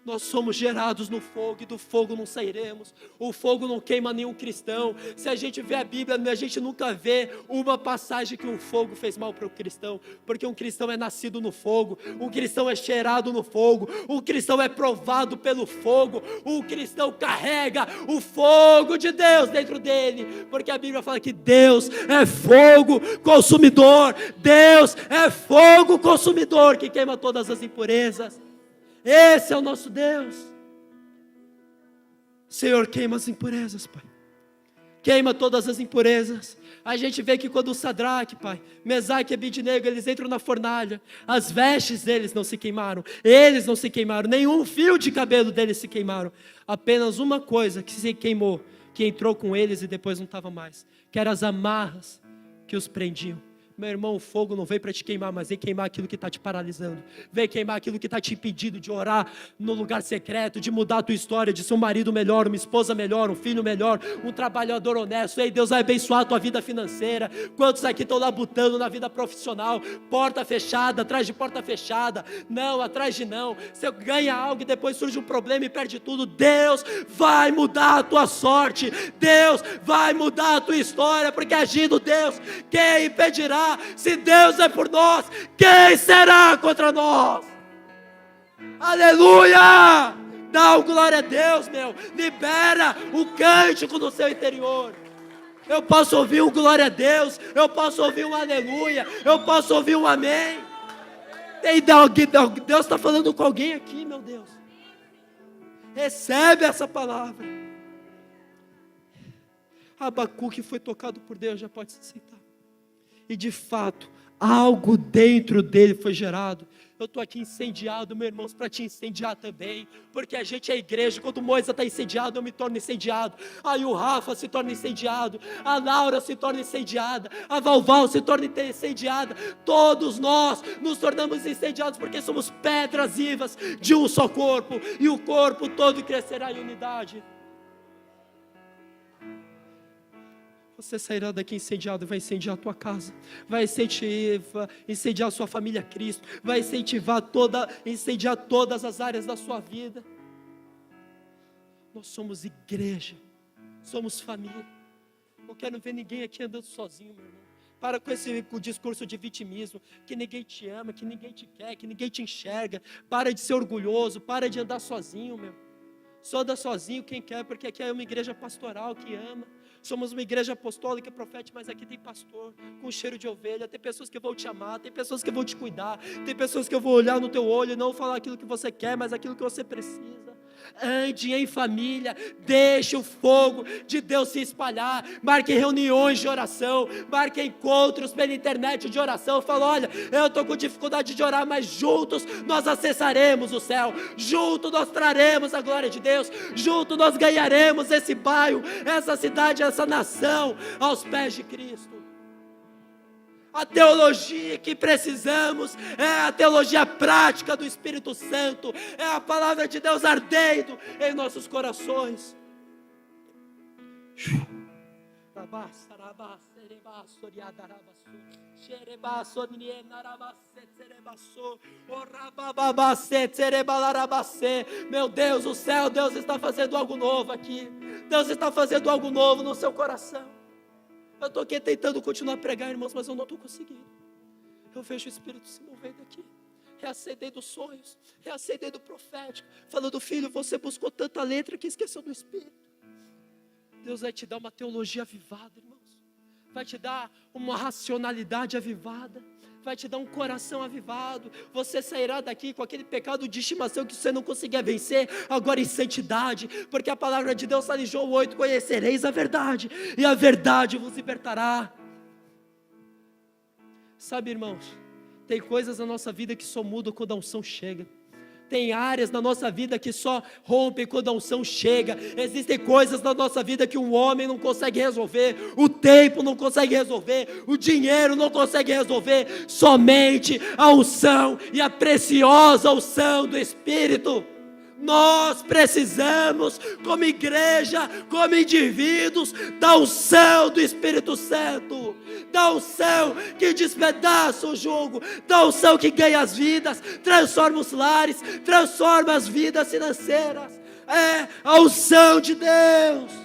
Nós somos gerados no fogo e do fogo não sairemos. O fogo não queima nenhum cristão. Se a gente vê a Bíblia, a gente nunca vê uma passagem que o fogo fez mal para o cristão, porque um cristão é nascido no fogo, um cristão é cheirado no fogo, um cristão é provado pelo fogo, um cristão carrega o fogo de Deus dentro dele, porque a Bíblia fala que Deus é fogo consumidor, Deus é fogo consumidor que queima todas as impurezas. Esse é o nosso Deus. Senhor, queima as impurezas, Pai. Queima todas as impurezas. A gente vê que quando o Sadraque, Pai, Mesaque e Abidnego, eles entram na fornalha, as vestes deles não se queimaram, eles não se queimaram, nenhum fio de cabelo deles se queimaram. Apenas uma coisa que se queimou, que entrou com eles e depois não estava mais, que eram as amarras que os prendiam. Meu irmão, o fogo não veio para te queimar, mas veio queimar aquilo que está te paralisando, veio queimar aquilo que está te impedindo de orar no lugar secreto, de mudar a tua história, de ser um marido melhor, uma esposa melhor, um filho melhor, um trabalhador honesto. Ei, Deus vai abençoar a tua vida financeira. Quantos aqui estão labutando na vida profissional, porta fechada, atrás de porta fechada, não, atrás de não, você ganha algo e depois surge um problema e perde tudo. Deus vai mudar a tua sorte, Deus vai mudar a tua história, porque agindo Deus, quem impedirá? Se Deus é por nós, quem será contra nós? Aleluia! Dá o glória a Deus, meu. Libera o cântico no seu interior. Eu posso ouvir um glória a Deus, eu posso ouvir um aleluia, eu posso ouvir um amém. Deus está falando com alguém aqui, meu Deus. Recebe essa palavra. Abacuque foi tocado por Deus, já pode se sentar. E de fato, algo dentro dele foi gerado. Eu estou aqui incendiado, meus irmãos, para te incendiar também, porque a gente é igreja. Quando o Moisés está incendiado, eu me torno incendiado. Aí o Rafa se torna incendiado, a Laura se torna incendiada, a Valval se torna incendiada. Todos nós nos tornamos incendiados, porque somos pedras vivas de um só corpo, e o corpo todo crescerá em unidade. Você sairá daqui incendiado, vai incendiar a tua casa, vai incendiar a sua família a Cristo, vai incendiar todas as áreas da sua vida. Nós somos igreja, somos família. Não quero ver ninguém aqui andando sozinho, meu irmão. Para com o discurso de vitimismo, que ninguém te ama, que ninguém te quer, que ninguém te enxerga. Para de ser orgulhoso, para de andar sozinho, meu. Só anda sozinho quem quer, porque aqui é uma igreja pastoral que ama. Somos uma igreja apostólica, profética, mas aqui tem pastor com cheiro de ovelha. Tem pessoas que vão te amar, tem pessoas que vão te cuidar, tem pessoas que vão olhar no teu olho e não falar aquilo que você quer, mas aquilo que você precisa. Ande em família, deixe o fogo de Deus se espalhar. Marque reuniões de oração, marque encontros pela internet de oração. Fala, olha, eu estou com dificuldade de orar, mas juntos nós acessaremos o céu, juntos nós traremos a glória de Deus, juntos nós ganharemos esse bairro, essa cidade, essa nação aos pés de Cristo. A teologia que precisamos é a teologia prática do Espírito Santo, é a palavra de Deus ardendo em nossos corações. Meu Deus, o céu, Deus está fazendo algo novo aqui. Deus está fazendo algo novo no seu coração. Eu estou aqui tentando continuar a pregar, irmãos, mas eu não estou conseguindo. Eu vejo o Espírito se movendo aqui. Reacendei dos sonhos, reacendei do profético, falando: filho, você buscou tanta letra que esqueceu do Espírito. Deus vai te dar uma teologia avivada, irmãos. Vai te dar uma racionalidade avivada. Vai te dar um coração avivado. Você sairá daqui com aquele pecado de estimação que você não conseguia vencer, agora em santidade, porque a palavra de Deus está em João 8: conhecereis a verdade, e a verdade vos libertará. Sabe, irmãos, tem coisas na nossa vida que só mudam quando a unção chega. Tem áreas na nossa vida que só rompem quando a unção chega. Existem coisas na nossa vida que um homem não consegue resolver, o tempo não consegue resolver, o dinheiro não consegue resolver. Somente a unção e a preciosa unção do Espírito. Nós precisamos, como igreja, como indivíduos, da unção do Espírito Santo, da unção que despedaça o jugo, da unção que ganha as vidas, transforma os lares, transforma as vidas financeiras. É a unção de Deus.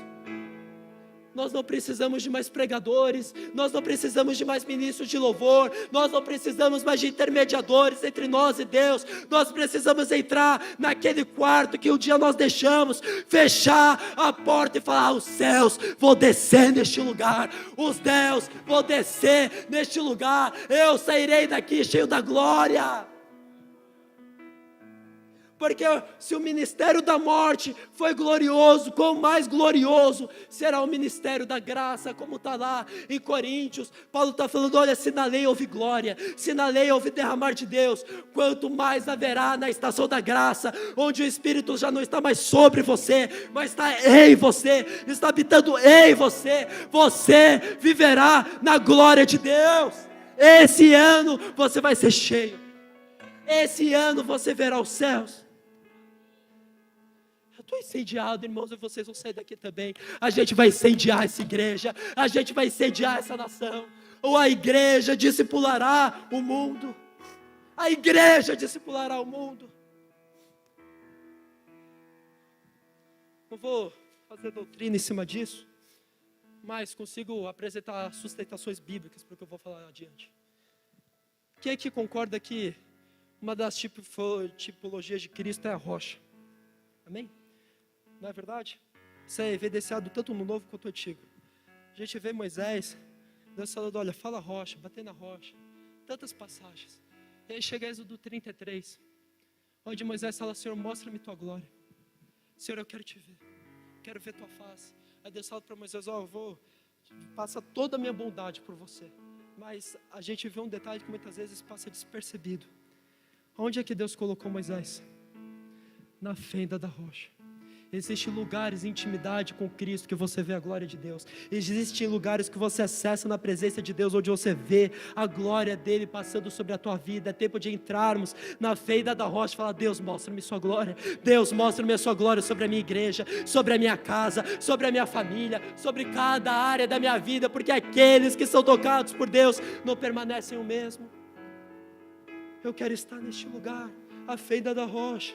Nós não precisamos de mais pregadores, nós não precisamos de mais ministros de louvor, nós não precisamos mais de intermediadores entre nós e Deus. Nós precisamos entrar naquele quarto que um dia nós deixamos, fechar a porta e falar: os céus vão descer neste lugar, os céus vão descer neste lugar, eu sairei daqui cheio da glória. Porque se o ministério da morte foi glorioso, quão mais glorioso será o ministério da graça, como está lá em Coríntios. Paulo está falando: olha, se na lei houve glória, se na lei houve derramar de Deus, quanto mais haverá na estação da graça, onde o Espírito já não está mais sobre você, mas está em você, está habitando em você. Você viverá na glória de Deus. Esse ano você vai ser cheio, esse ano você verá os céus. Estou incendiado, irmãos, e vocês vão sair daqui também. A gente vai incendiar essa igreja, a gente vai incendiar essa nação. Ou a igreja discipulará o mundo, a igreja discipulará o mundo. Não vou fazer doutrina em cima disso, mas consigo apresentar sustentações bíblicas para o que eu vou falar adiante. Quem aqui concorda que uma das tipologias de Cristo é a rocha? Amém? Não é verdade? Isso é evidenciado tanto no Novo quanto no Antigo. A gente vê Moisés, Deus falando: olha, fala rocha, bater na rocha. Tantas passagens. E aí chega Êxodo 33, onde Moisés fala: Senhor, mostra-me tua glória. Senhor, eu quero te ver, quero ver tua face. Aí Deus fala para Moisés: eu vou passar toda a minha bondade por você. Mas a gente vê um detalhe que muitas vezes passa despercebido. Onde é que Deus colocou Moisés? Na fenda da rocha. Existem lugares de intimidade com Cristo que você vê a glória de Deus. Existem lugares que você acessa na presença de Deus, onde você vê a glória dele passando sobre a tua vida. É tempo de entrarmos na fenda da rocha e falar: Deus, mostra-me sua glória. Deus, mostra-me a sua glória sobre a minha igreja, sobre a minha casa, sobre a minha família, sobre cada área da minha vida, porque aqueles que são tocados por Deus não permanecem o mesmo. Eu quero estar neste lugar, a fenda da rocha.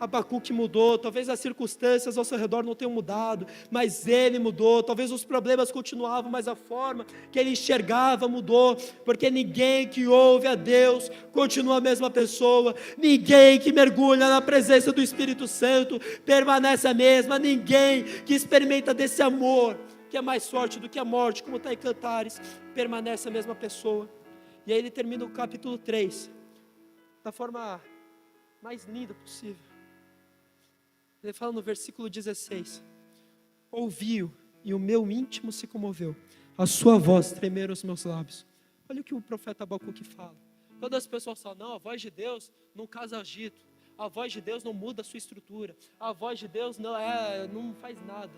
Abacuque mudou, talvez as circunstâncias ao seu redor não tenham mudado, mas ele mudou. Talvez os problemas continuavam, mas a forma que ele enxergava mudou, porque ninguém que ouve a Deus continua a mesma pessoa, ninguém que mergulha na presença do Espírito Santo permanece a mesma, ninguém que experimenta desse amor, que é mais forte do que a morte, como está em Cantares, permanece a mesma pessoa. E aí ele termina o capítulo 3, da forma mais linda possível. Ele fala no versículo 16: ouviu e o meu íntimo se comoveu, a sua voz tremeram os meus lábios. Olha o que o profeta Abacuque fala. Quando as pessoas falam: não, a voz de Deus não causa agito, a voz de Deus não muda a sua estrutura, a voz de Deus não faz nada.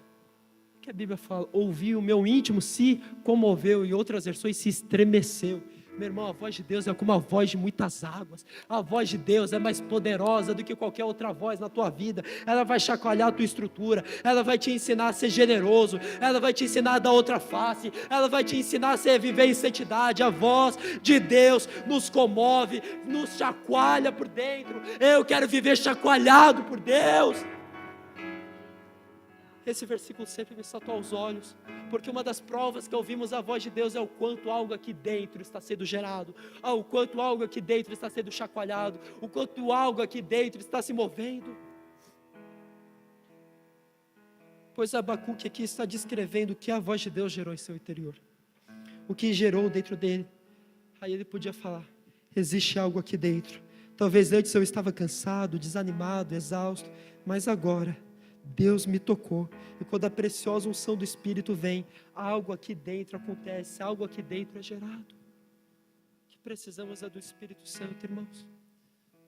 O que a Bíblia fala? Ouviu, o meu íntimo se comoveu, em outras versões se estremeceu. Meu irmão, a voz de Deus é como a voz de muitas águas. A voz de Deus é mais poderosa do que qualquer outra voz na tua vida. Ela vai chacoalhar a tua estrutura, ela vai te ensinar a ser generoso, ela vai te ensinar a dar outra face, ela vai te ensinar a viver em santidade. A voz de Deus nos comove, nos chacoalha por dentro. Eu quero viver chacoalhado por Deus. Esse versículo sempre me saltou aos olhos, porque uma das provas que ouvimos a voz de Deus é o quanto algo aqui dentro está sendo gerado, o quanto algo aqui dentro está sendo chacoalhado, o quanto algo aqui dentro está se movendo. Pois Abacuque aqui está descrevendo o que a voz de Deus gerou em seu interior, o que gerou dentro dele. Aí ele podia falar: existe algo aqui dentro. Talvez antes eu estava cansado, desanimado, exausto, mas agora Deus me tocou, e quando a preciosa unção do Espírito vem, algo aqui dentro acontece, algo aqui dentro é gerado. O que precisamos é do Espírito Santo, irmãos.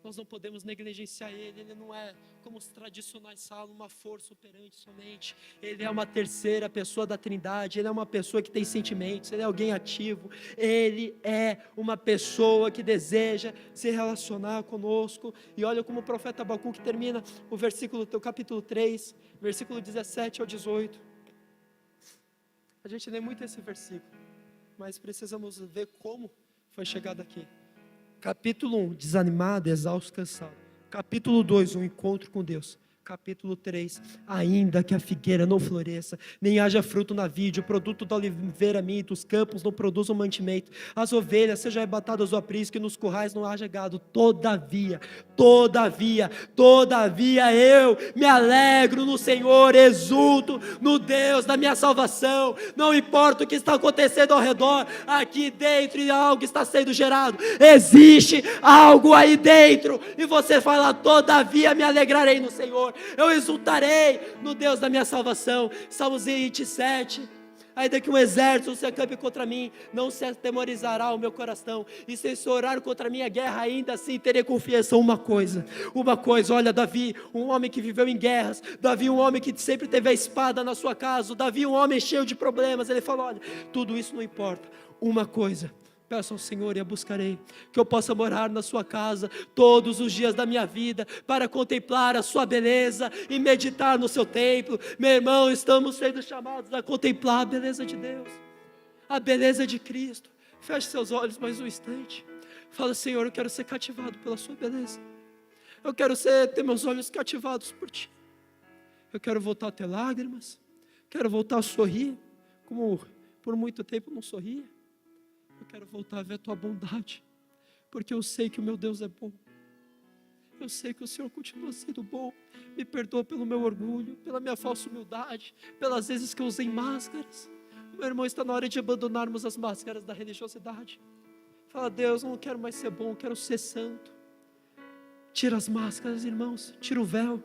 Nós não podemos negligenciar Ele. Ele não é, como os tradicionais falam, uma força operante somente. Ele é uma terceira pessoa da Trindade. Ele é uma pessoa que tem sentimentos. Ele é alguém ativo. Ele é uma pessoa que deseja se relacionar conosco. E olha como o profeta Abacuque termina o versículo, o capítulo 3, versículo 17 ao 18. A gente lê muito esse versículo, mas precisamos ver como foi chegado aqui. Capítulo 1, desanimado, exausto, cansado. Capítulo 2, um encontro com Deus. Capítulo 3, ainda que a figueira não floresça, nem haja fruto na vide, o produto da oliveira minta, os campos não produzam mantimento, as ovelhas sejam arrebatadas do aprisco, e nos currais não haja gado, todavia eu me alegro no Senhor, exulto no Deus da minha salvação. Não importa o que está acontecendo ao redor, aqui dentro algo está sendo gerado, existe algo aí dentro, e você fala: todavia me alegrarei no Senhor, eu exultarei no Deus da minha salvação. Salmos 27. Ainda que um exército se acampe contra mim, não se atemorizará o meu coração, e se orar contra mim a guerra, ainda assim terei confiança. Uma coisa, olha, Davi, um homem que viveu em guerras, Davi, um homem que sempre teve a espada na sua casa, Davi, um homem cheio de problemas, ele falou: olha, tudo isso não importa, uma coisa, peço ao Senhor e a buscarei, que eu possa morar na sua casa todos os dias da minha vida, para contemplar a sua beleza e meditar no seu templo. Meu irmão, estamos sendo chamados a contemplar a beleza de Deus, a beleza de Cristo. Feche seus olhos mais um instante. Fala: Senhor, eu quero ser cativado pela sua beleza, eu quero ter meus olhos cativados por ti, eu quero voltar a ter lágrimas, quero voltar a sorrir, como por muito tempo não sorria. Eu quero voltar a ver a tua bondade, porque eu sei que o meu Deus é bom, eu sei que o Senhor continua sendo bom. Me perdoa pelo meu orgulho, pela minha falsa humildade, pelas vezes que eu usei máscaras. Meu irmão, está na hora de abandonarmos as máscaras da religiosidade. Fala: Deus, eu não quero mais ser bom, eu quero ser santo. Tira as máscaras, irmãos, tira o véu.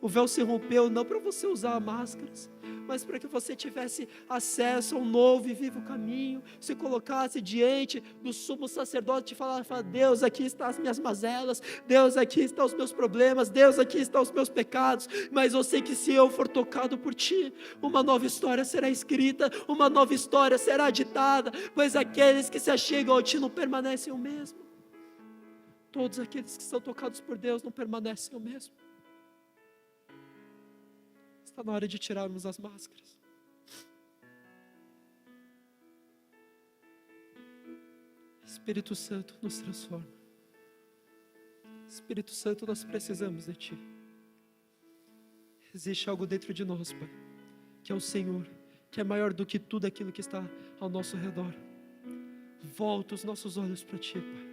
O véu se rompeu não para você usar máscaras, mas para que você tivesse acesso a um novo e vivo caminho, se colocasse diante do sumo sacerdote e falar: Deus, aqui estão as minhas mazelas, Deus, aqui estão os meus problemas, Deus, aqui estão os meus pecados, mas eu sei que se eu for tocado por ti, uma nova história será escrita, uma nova história será ditada, pois aqueles que se achegam a ti não permanecem o mesmo. Todos aqueles que são tocados por Deus não permanecem o mesmo. Está na hora de tirarmos as máscaras. Espírito Santo, nos transforma. Espírito Santo, nós precisamos de ti. Existe algo dentro de nós, Pai, que é o Senhor, que é maior do que tudo aquilo que está ao nosso redor. Volta os nossos olhos para ti, Pai.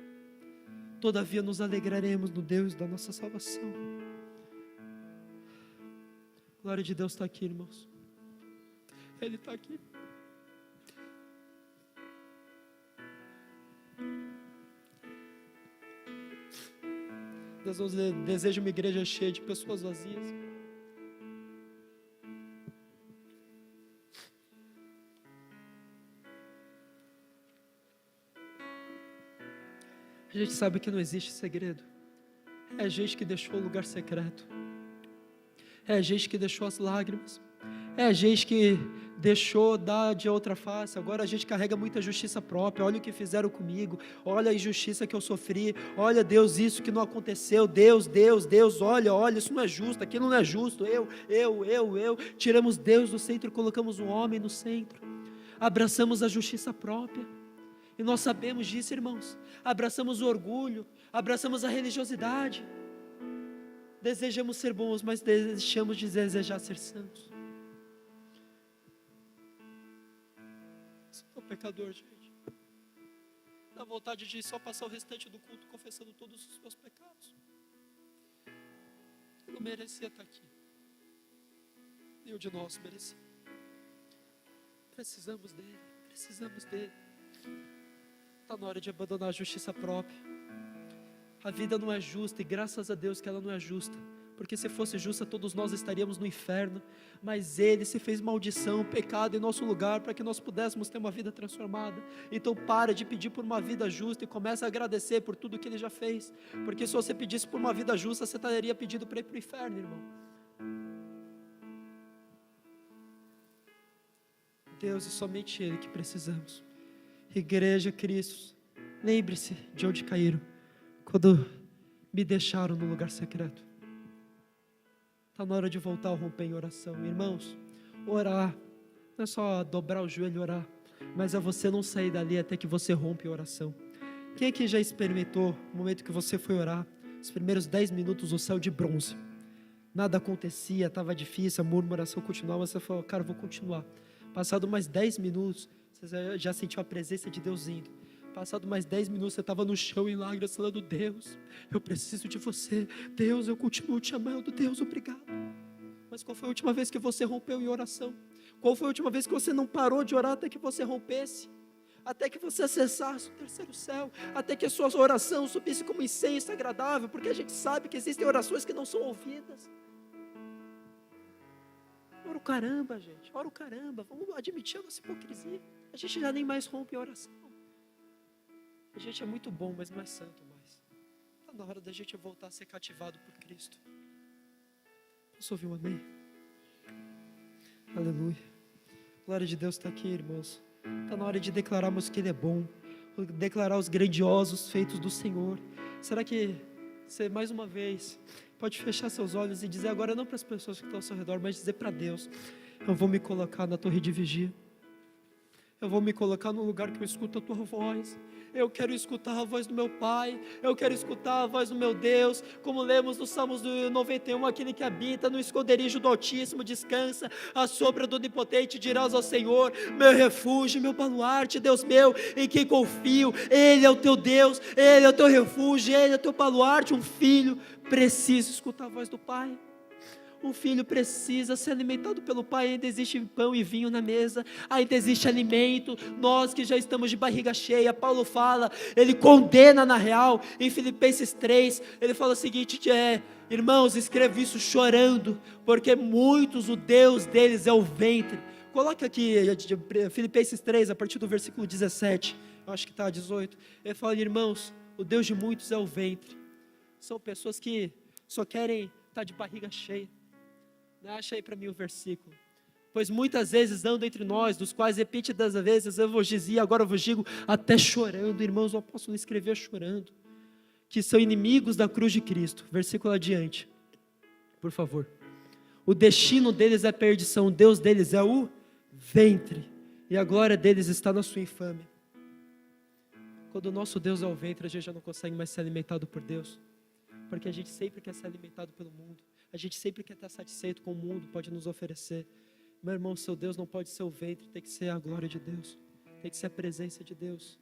Todavia nos alegraremos no Deus da nossa salvação. A glória de Deus está aqui, irmãos. Ele está aqui. Deus deseja uma igreja cheia de pessoas vazias. A gente sabe que não existe segredo. É a gente que deixou o lugar secreto. É a gente que deixou as lágrimas. É a gente que deixou dar de outra face, agora a gente carrega muita justiça própria. Olha o que fizeram comigo, olha a injustiça que eu sofri, olha Deus, isso que não aconteceu, Deus, olha, isso não é justo, aquilo não é justo, tiramos Deus do centro e colocamos o homem no centro, abraçamos a justiça própria, e nós sabemos disso, irmãos, abraçamos o orgulho, abraçamos a religiosidade, desejamos ser bons, mas deixamos de desejar ser santos. Sou pecador, gente. Dá vontade de só passar o restante do culto confessando todos os meus pecados. Eu não merecia estar aqui. Nenhum de nós merecia. Precisamos dele. Está na hora de abandonar a justiça própria. A vida não é justa, e graças a Deus que ela não é justa, porque se fosse justa todos nós estaríamos no inferno, mas Ele se fez maldição, pecado em nosso lugar, para que nós pudéssemos ter uma vida transformada. Então para de pedir por uma vida justa e começa a agradecer por tudo que Ele já fez, porque se você pedisse por uma vida justa, você estaria pedindo para ir para o inferno, irmão. Deus, e somente Ele que precisamos. Igreja Cristo, lembre-se de onde caíram quando me deixaram no lugar secreto. Está na hora de voltar a romper em oração. Irmãos, orar não é só dobrar o joelho e orar, mas é você não sair dali até que você rompe em oração. Quem aqui já experimentou o momento que você foi orar, os primeiros 10 minutos o céu de bronze, nada acontecia, estava difícil, a murmuração continuava, você falou, cara, vou continuar. Passado mais 10 minutos, você já sentiu a presença de Deus indo. Passado mais 10 minutos, você estava no chão em lágrimas, falando, Deus, eu preciso de você, Deus, eu continuo te amando, Deus, obrigado. Mas qual foi a última vez que você rompeu em oração? Qual foi a última vez que você não parou de orar até que você rompesse? Até que você acessasse o terceiro céu, até que a sua oração subisse como incenso agradável, porque a gente sabe que existem orações que não são ouvidas. Ora o caramba, gente, ora o caramba, vamos admitir a nossa hipocrisia. A gente já nem mais rompe em oração. A gente é muito bom, mas não é santo mais. Está na hora da gente voltar a ser cativado por Cristo. Posso ouvir um amém? Aleluia. Glória de Deus está aqui, irmãos. Está na hora de declararmos que Ele é bom, declarar os grandiosos feitos do Senhor. Será que você, mais uma vez, pode fechar seus olhos e dizer agora, não para as pessoas que estão ao seu redor, mas dizer para Deus, eu vou me colocar na torre de vigia. Eu vou me colocar no lugar que eu escuto a tua voz. Eu quero escutar a voz do meu Pai. Eu quero escutar a voz do meu Deus. Como lemos no Salmos 91, aquele que habita no esconderijo do Altíssimo descansa à sombra do Onipotente, dirás ao Senhor, meu refúgio, meu baluarte, Deus meu, em quem confio. Ele é o teu Deus, Ele é o teu refúgio, Ele é o teu baluarte. Um filho precisa escutar a voz do Pai. Um filho precisa ser alimentado pelo Pai. Ainda existe pão e vinho na mesa, ainda existe alimento. Nós que já estamos de barriga cheia, Paulo fala, ele condena na real, em Filipenses 3, ele fala o seguinte, irmãos, escrevo isso chorando, porque muitos, o Deus deles é o ventre. Coloca aqui, Filipenses 3, a partir do versículo 17, eu acho que está 18, ele fala, irmãos, o Deus de muitos é o ventre. São pessoas que só querem estar de barriga cheia. Acha aí para mim o versículo. Pois muitas vezes ando entre nós, dos quais repetidas vezes eu vos dizia, agora eu vos digo, até chorando, irmãos, o apóstolo escreveu chorando, que são inimigos da cruz de Cristo. Versículo adiante, por favor. O destino deles é perdição, o Deus deles é o ventre, e a glória deles está na sua infâmia. Quando o nosso Deus é o ventre, a gente já não consegue mais ser alimentado por Deus, porque a gente sempre quer ser alimentado pelo mundo. A gente sempre quer estar satisfeito com o mundo pode nos oferecer. Meu irmão, seu Deus não pode ser o ventre, tem que ser a glória de Deus, tem que ser a presença de Deus.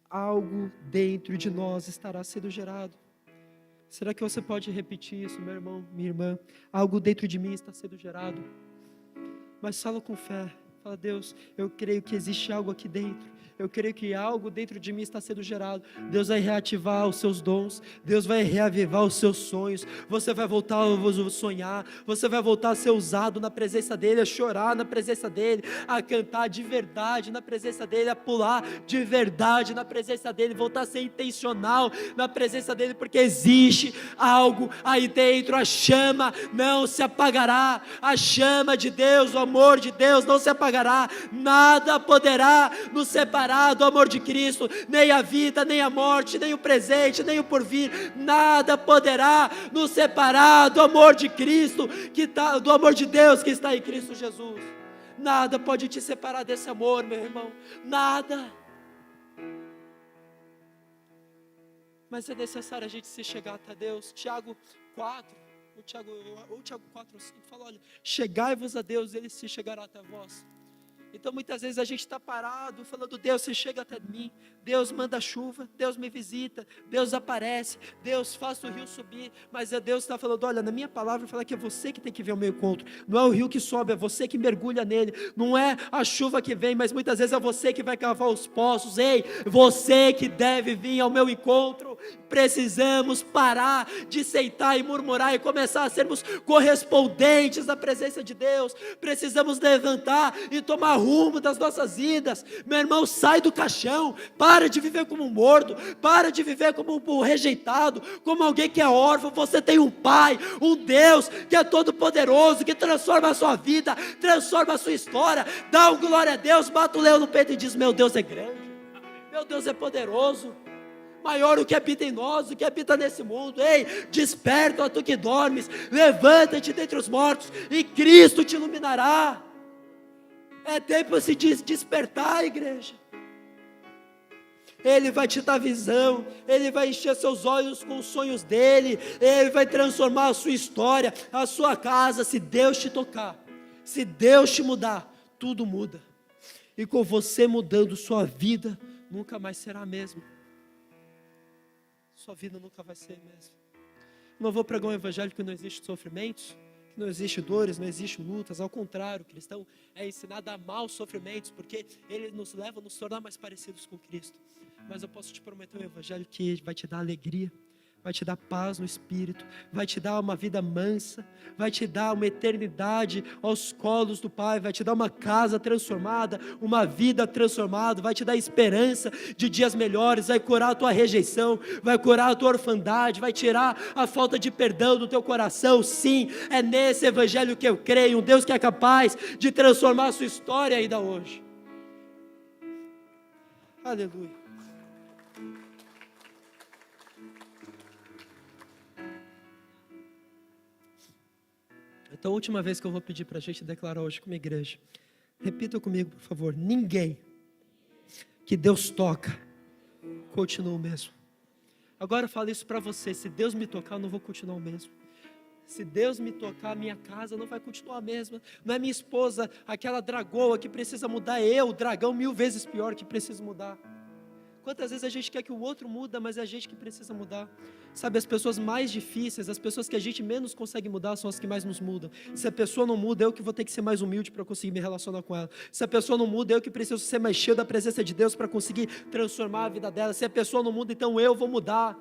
Algo dentro de nós estará sendo gerado. Será que você pode repetir isso, meu irmão, minha irmã? Algo dentro de mim está sendo gerado. Mas fala com fé, Fala, Deus, eu creio que existe algo aqui dentro. Eu creio que algo dentro de mim está sendo gerado. Deus vai reativar os seus dons. Deus vai reavivar os seus sonhos. Você vai voltar a sonhar. Você vai voltar a ser usado na presença dEle, a chorar na presença dEle, a cantar de verdade na presença dEle, a pular de verdade na presença dEle, voltar a ser intencional na presença dEle, porque existe algo aí dentro. A chama não se apagará. A chama de Deus, o amor de Deus não se apagará. Nada poderá nos separar do amor de Cristo, nem a vida, nem a morte, nem o presente, nem o porvir, nada poderá nos separar do amor de Cristo, do amor de Deus que está em Cristo Jesus. Nada pode te separar desse amor, meu irmão, nada. Mas é necessário a gente se chegar até Deus. Tiago 4, ou Tiago 4 ou 5, fala, olha, chegai-vos a Deus, Ele se chegará até vós. Então muitas vezes a gente está parado, falando, Deus, você chega até mim, Deus manda chuva, Deus me visita, Deus aparece, Deus faz o rio subir, mas Deus está falando, olha, na minha palavra fala que é você que tem que ver o meu encontro, não é o rio que sobe, é você que mergulha nele, não é a chuva que vem, mas muitas vezes é você que vai cavar os poços. Ei, você que deve vir ao meu encontro. Precisamos parar de sentar e murmurar e começar a sermos correspondentes da presença de Deus. Precisamos levantar e tomar rumo das nossas vidas. Meu irmão, sai do caixão, para de viver como um morto, para de viver como um rejeitado, como alguém que é órfão. Você tem um Pai, um Deus que é todo poderoso, que transforma a sua vida, transforma a sua história. Dá um glória a Deus, bata o leão no peito e diz, meu Deus é grande, meu Deus é poderoso, maior o que habita em nós, o que habita nesse mundo. Ei, desperta, ó tu que dormes, levanta-te dentre os mortos, e Cristo te iluminará. É tempo de se despertar, igreja. Ele vai te dar visão, Ele vai encher seus olhos com os sonhos dEle, Ele vai transformar a sua história, a sua casa. Se Deus te tocar, se Deus te mudar, tudo muda. E com você mudando, sua vida nunca mais será a mesma. Sua vida nunca vai ser a mesma. Não vou pregar um evangelho que não existe sofrimentos, que não existe dores, não existe lutas. Ao contrário, o cristão é ensinado a amar os sofrimentos, porque ele nos leva a nos tornar mais parecidos com Cristo. Mas eu posso te prometer um evangelho que vai te dar alegria, vai te dar paz no espírito, vai te dar uma vida mansa, vai te dar uma eternidade aos colos do Pai, vai te dar uma casa transformada, uma vida transformada, vai te dar esperança de dias melhores, vai curar a tua rejeição, vai curar a tua orfandade, vai tirar a falta de perdão do teu coração. Sim, é nesse evangelho que eu creio, um Deus que é capaz de transformar a sua história ainda hoje. Aleluia. Então, a última vez que eu vou pedir para a gente declarar hoje como igreja, repita comigo, por favor: ninguém que Deus toca continua o mesmo. Agora eu falo isso para você: se Deus me tocar, eu não vou continuar o mesmo. Se Deus me tocar, minha casa não vai continuar a mesma. Não é minha esposa, aquela dragoa que precisa mudar, eu, o dragão 1000 vezes pior, que preciso mudar. Quantas vezes a gente quer que o outro muda, mas é a gente que precisa mudar. Sabe, as pessoas mais difíceis, as pessoas que a gente menos consegue mudar, são as que mais nos mudam. Se a pessoa não muda, eu que vou ter que ser mais humilde para conseguir me relacionar com ela. Se a pessoa não muda, eu que preciso ser mais cheio da presença de Deus para conseguir transformar a vida dela. Se a pessoa não muda, então eu vou mudar.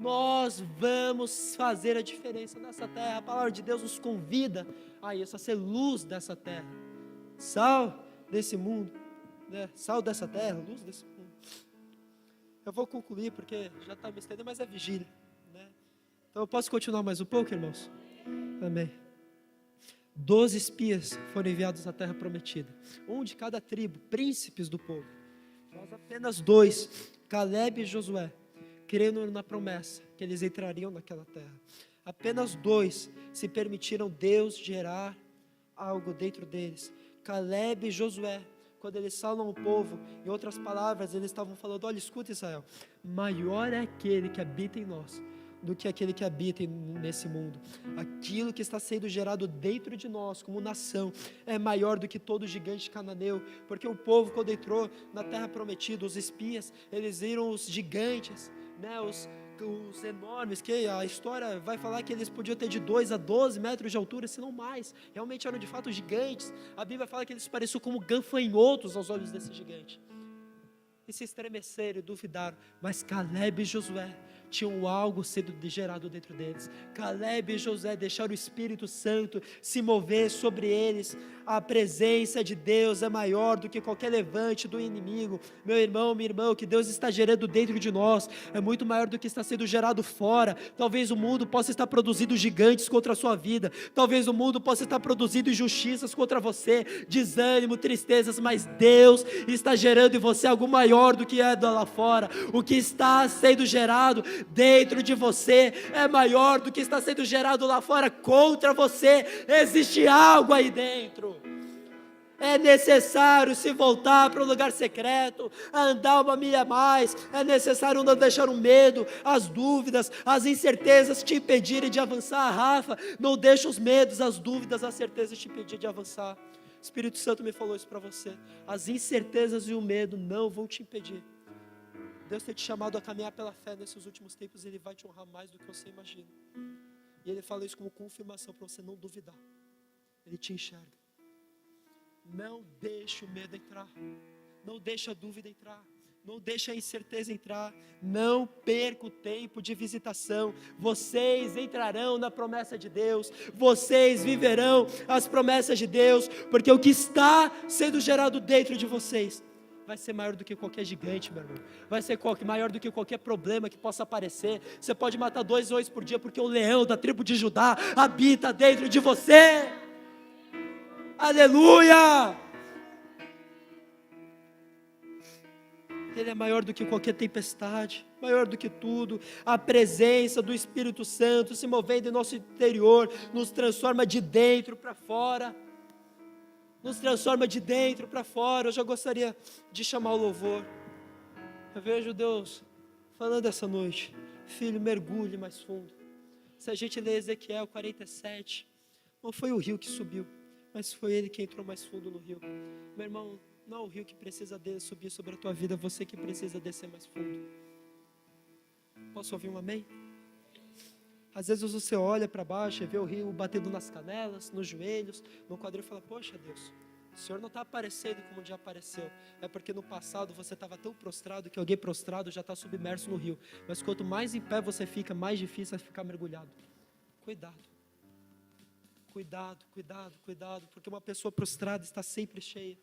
Nós vamos fazer a diferença nessa terra. A palavra de Deus nos convida a isso, a ser luz dessa terra, sal desse mundo, né? Sal dessa terra, luz desse mundo. Eu vou concluir porque já está me estendendo, mas é vigília, né? Então eu posso continuar mais um pouco, irmãos? Amém. 12 espias foram enviados à terra prometida, um de cada tribo, príncipes do povo. Mas apenas 2, Caleb e Josué, creram na promessa que eles entrariam naquela terra. Apenas 2 se permitiram Deus gerar algo dentro deles. Caleb e Josué, quando eles falam ao povo, em outras palavras, eles estavam falando: olha, escuta, Israel, maior é aquele que habita em nós do que aquele que habita nesse mundo. Aquilo que está sendo gerado dentro de nós como nação é maior do que todo gigante cananeu, porque o povo, quando entrou na terra prometida, os espias, eles viram os gigantes, né, os enormes, que a história vai falar que eles podiam ter de 2 a 12 metros de altura, se não mais, realmente eram de fato gigantes. A Bíblia fala que eles pareciam como gafanhotos aos olhos desse gigante, e se estremeceram e duvidaram, mas Caleb e Josué tinham algo sendo gerado dentro deles. Caleb e Josué deixaram o Espírito Santo se mover sobre eles. A presença de Deus é maior do que qualquer levante do inimigo. Meu irmão, minha irmã, o que Deus está gerando dentro de nós é muito maior do que está sendo gerado fora. Talvez o mundo possa estar produzindo gigantes contra a sua vida, talvez o mundo possa estar produzindo injustiças contra você, desânimo, tristezas, mas Deus está gerando em você algo maior do que é lá fora. O que está sendo gerado dentro de você é maior do que está sendo gerado lá fora contra você. Existe algo aí dentro. É necessário se voltar para o lugar secreto, andar uma milha a mais. É necessário não deixar o medo, as dúvidas, as incertezas te impedirem de avançar. Rafa, não deixa os medos, as dúvidas, as certezas te impedirem de avançar. O Espírito Santo me falou isso para você. As incertezas e o medo não vão te impedir. Deus tem te chamado a caminhar pela fé nesses últimos tempos, e Ele vai te honrar mais do que você imagina. E Ele fala isso como confirmação para você não duvidar. Ele te enxerga. Não deixe o medo entrar, não deixe a dúvida entrar, não deixe a incerteza entrar. Não perca o tempo de visitação. Vocês entrarão na promessa de Deus, vocês viverão as promessas de Deus, porque o que está sendo gerado dentro de vocês vai ser maior do que qualquer gigante, meu irmão. Vai ser maior do que qualquer problema que possa aparecer. Você pode matar 2 leões por dia, porque o leão da tribo de Judá habita dentro de você. Aleluia! Ele é maior do que qualquer tempestade, maior do que tudo. A presença do Espírito Santo se movendo em nosso interior nos transforma de dentro para fora. Nos transforma de dentro para fora. Eu já gostaria de chamar o louvor. Eu vejo Deus falando essa noite: filho, mergulhe mais fundo. Se a gente ler Ezequiel 47, não foi o rio que subiu, mas foi ele que entrou mais fundo no rio. Meu irmão, não é o rio que precisa subir sobre a tua vida, é você que precisa descer mais fundo. Posso ouvir um amém? Às vezes você olha para baixo e vê o rio batendo nas canelas, nos joelhos, no quadril, e fala: poxa Deus, o Senhor não está aparecendo como já apareceu. É porque no passado você estava tão prostrado que alguém prostrado já está submerso no rio. Mas quanto mais em pé você fica, mais difícil é ficar mergulhado. Cuidado. Cuidado, cuidado, cuidado, porque uma pessoa prostrada está sempre cheia.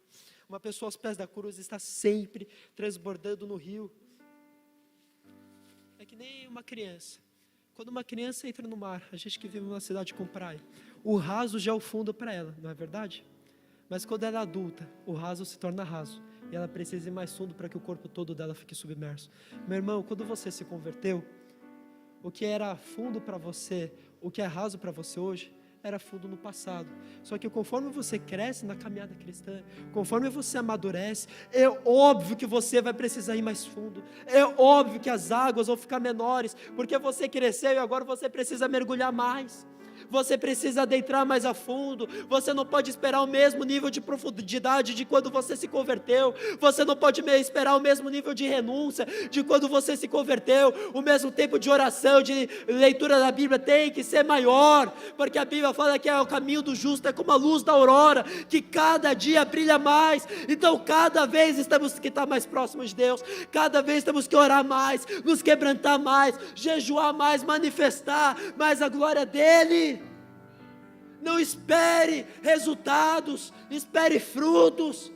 Uma pessoa aos pés da cruz está sempre transbordando no rio. É que nem uma criança. Quando uma criança entra no mar, a gente que vive numa cidade com praia, o raso já é o fundo para ela, não é verdade? Mas quando ela é adulta, o raso se torna raso, e ela precisa ir mais fundo para que o corpo todo dela fique submerso. Meu irmão, quando você se converteu, o que era fundo para você, o que é raso para você hoje, era fundo no passado. Só que conforme você cresce na caminhada cristã, conforme você amadurece, é óbvio que você vai precisar ir mais fundo. É óbvio que as águas vão ficar menores, porque você cresceu e agora você precisa mergulhar mais. Você precisa adentrar mais a fundo. Você não pode esperar o mesmo nível de profundidade de quando você se converteu. Você não pode esperar o mesmo nível de renúncia de quando você se converteu. O mesmo tempo de oração, de leitura da Bíblia tem que ser maior, porque a Bíblia fala que o caminho do justo é como a luz da aurora, que cada dia brilha mais. Então cada vez temos que estar mais próximos de Deus, cada vez temos que orar mais, nos quebrantar mais, jejuar mais, manifestar mais a glória dEle. Não espere resultados, espere frutos.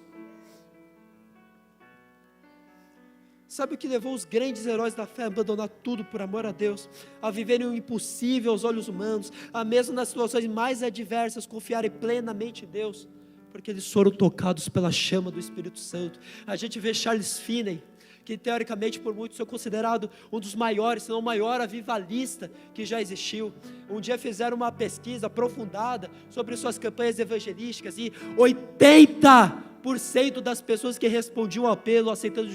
Sabe o que levou os grandes heróis da fé a abandonar tudo por amor a Deus, a viverem o impossível aos olhos humanos, a mesmo nas situações mais adversas, confiarem plenamente em Deus? Porque eles foram tocados pela chama do Espírito Santo. A gente vê Charles Finney, que teoricamente por muitos é considerado um dos maiores, se não o maior avivalista que já existiu. Um dia fizeram uma pesquisa aprofundada sobre suas campanhas evangelísticas e 80 90% das pessoas que respondiam ao apelo, aceitando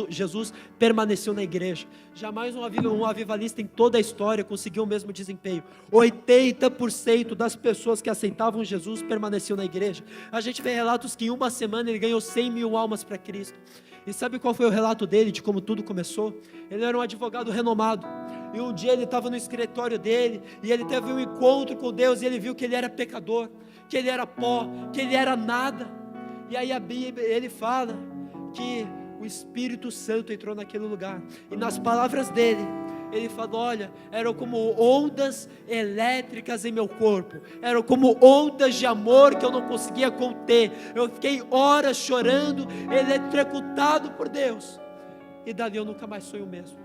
Jesus, permaneceu na igreja. Jamais um avivalista em toda a história conseguiu o mesmo desempenho. 80% das pessoas que aceitavam Jesus permaneciam na igreja. A gente vê relatos que em uma semana ele ganhou 100 mil almas para Cristo. E sabe qual foi o relato dele, de como tudo começou? Ele era um advogado renomado, e um dia ele estava no escritório dele, e ele teve um encontro com Deus, e ele viu que ele era pecador, que ele era pó, que ele era nada. E aí a Bíblia, ele fala que o Espírito Santo entrou naquele lugar, e nas palavras dele, ele falou: olha, eram como ondas elétricas em meu corpo, eram como ondas de amor que eu não conseguia conter. Eu fiquei horas chorando, eletrocutado por Deus, e dali eu nunca mais sonho o mesmo.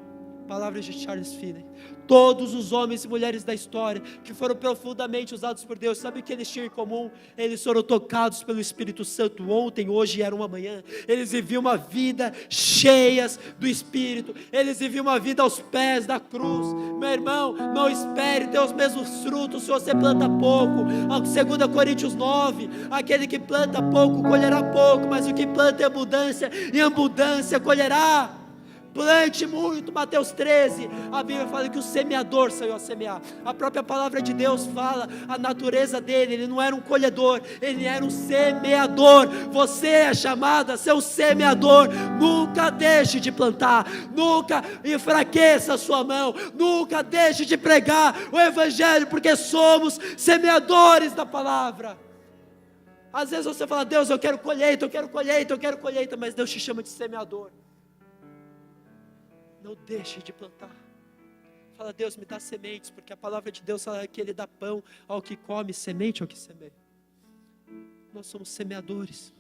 Palavras de Charles Finney. Todos os homens e mulheres da história que foram profundamente usados por Deus, sabe o que eles tinham em comum? Eles foram tocados pelo Espírito Santo ontem, hoje e era uma amanhã. Eles viviam uma vida cheias do Espírito, eles viviam uma vida aos pés da cruz. Meu irmão, não espere ter os mesmos frutos se você planta pouco. 2 Coríntios 9, aquele que planta pouco colherá pouco, mas o que planta em abundância, em abundância colherá. Plante muito. Mateus 13, a Bíblia fala que o semeador saiu a semear. A própria palavra de Deus fala a natureza dele. Ele não era um colhedor, ele era um semeador. Você é chamado a ser um semeador. Nunca deixe de plantar, nunca enfraqueça a sua mão, nunca deixe de pregar o Evangelho, porque somos semeadores da palavra. Às vezes você fala: Deus, eu quero colheita, eu quero colheita, eu quero colheita, mas Deus te chama de semeador. Não deixe de plantar. Fala: Deus, me dá sementes, porque a palavra de Deus fala que Ele dá pão ao que come, semente ao que semeia. Nós somos semeadores.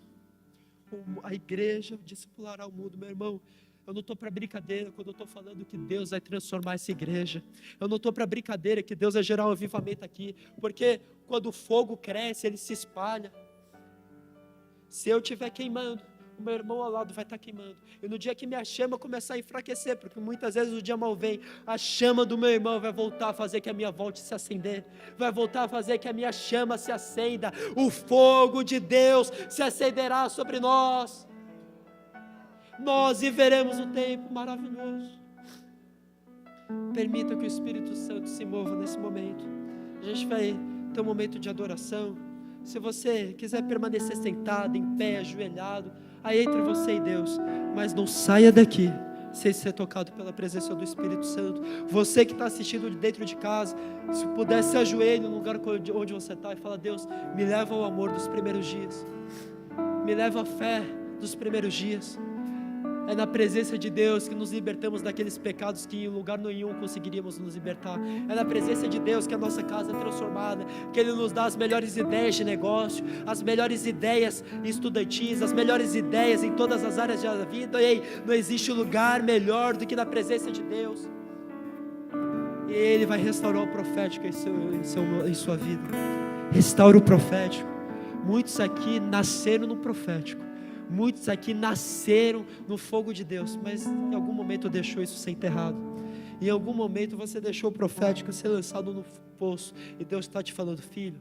A igreja discipulará o mundo. Meu irmão, eu não estou para brincadeira quando eu estou falando que Deus vai transformar essa igreja. Eu não estou para brincadeira que Deus vai gerar um avivamento aqui, porque quando o fogo cresce, ele se espalha. Se eu estiver queimando, o meu irmão ao lado vai estar queimando. E no dia que minha chama começar a enfraquecer, porque muitas vezes o dia mal vem, a chama do meu irmão vai voltar a fazer que a minha volte se acender, vai voltar a fazer que a minha chama se acenda. O fogo de Deus se acenderá sobre nós. Nós viveremos um tempo maravilhoso. Permita que o Espírito Santo se mova nesse momento. A gente vai ter um momento de adoração. Se você quiser permanecer sentado, em pé, ajoelhado, aí entre você e Deus, mas não saia daqui sem ser tocado pela presença do Espírito Santo. Você que está assistindo de dentro de casa, se puder, se ajoelhe no lugar onde você está e fala: Deus, me leva ao amor dos primeiros dias, me leva à fé dos primeiros dias. É na presença de Deus que nos libertamos daqueles pecados que em lugar nenhum conseguiríamos nos libertar. É na presença de Deus que a nossa casa é transformada, que Ele nos dá as melhores ideias de negócio, as melhores ideias estudantis, as melhores ideias em todas as áreas da vida. Ei, não existe lugar melhor do que na presença de Deus. E Ele vai restaurar o profético em sua vida. Restaura o profético. Muitos aqui nasceram no profético. Muitos aqui nasceram no fogo de Deus, mas em algum momento deixou isso ser enterrado. Em algum momento você deixou o profético ser lançado no poço, e Deus está te falando: filho,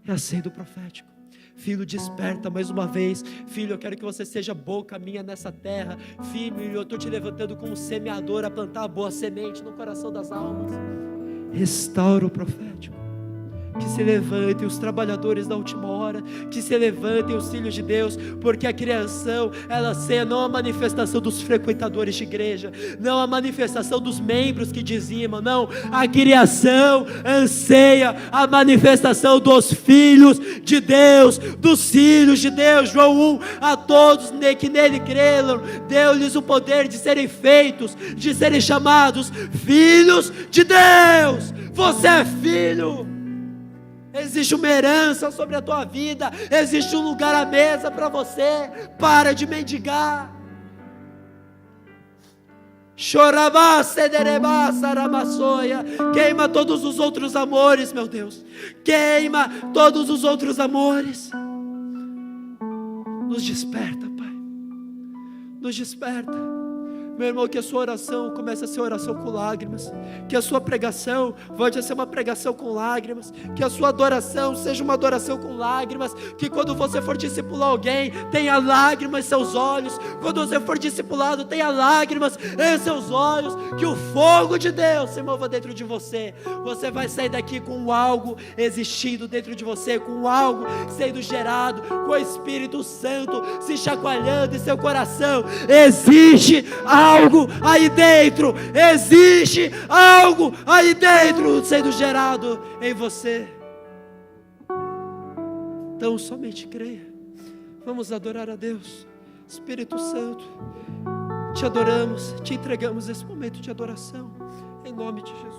reacenda o profético. Filho, desperta mais uma vez. Filho, eu quero que você seja boca minha nessa terra. Filho, eu estou te levantando como semeador a plantar a boa semente no coração das almas. Restaura o profético. Que se levantem os trabalhadores da última hora, que se levantem os filhos de Deus, porque a criação, ela seja não a manifestação dos frequentadores de igreja, não a manifestação dos membros que dizimam, não, a criação anseia a manifestação dos filhos de Deus, dos filhos de Deus. João 1, a todos que nele creram, deu-lhes o poder de serem feitos, de serem chamados filhos de Deus. Você é filho. Existe uma herança sobre a tua vida, existe um lugar à mesa para você. Para de mendigar. Queima todos os outros amores, meu Deus. Queima todos os outros amores. Nos desperta, Pai. Nos desperta. Meu irmão, que a sua oração comece a ser oração com lágrimas, que a sua pregação volte a ser uma pregação com lágrimas, que a sua adoração seja uma adoração com lágrimas, que quando você for discipular alguém, tenha lágrimas em seus olhos, quando você for discipulado, tenha lágrimas em seus olhos, que o fogo de Deus se mova dentro de você. Você vai sair daqui com algo existindo dentro de você, com algo sendo gerado, com o Espírito Santo se chacoalhando em seu coração. Existe algo aí dentro, existe algo aí dentro sendo gerado em você. Então somente creia. Vamos adorar a Deus. Espírito Santo, te adoramos, te entregamos esse momento de adoração, em nome de Jesus.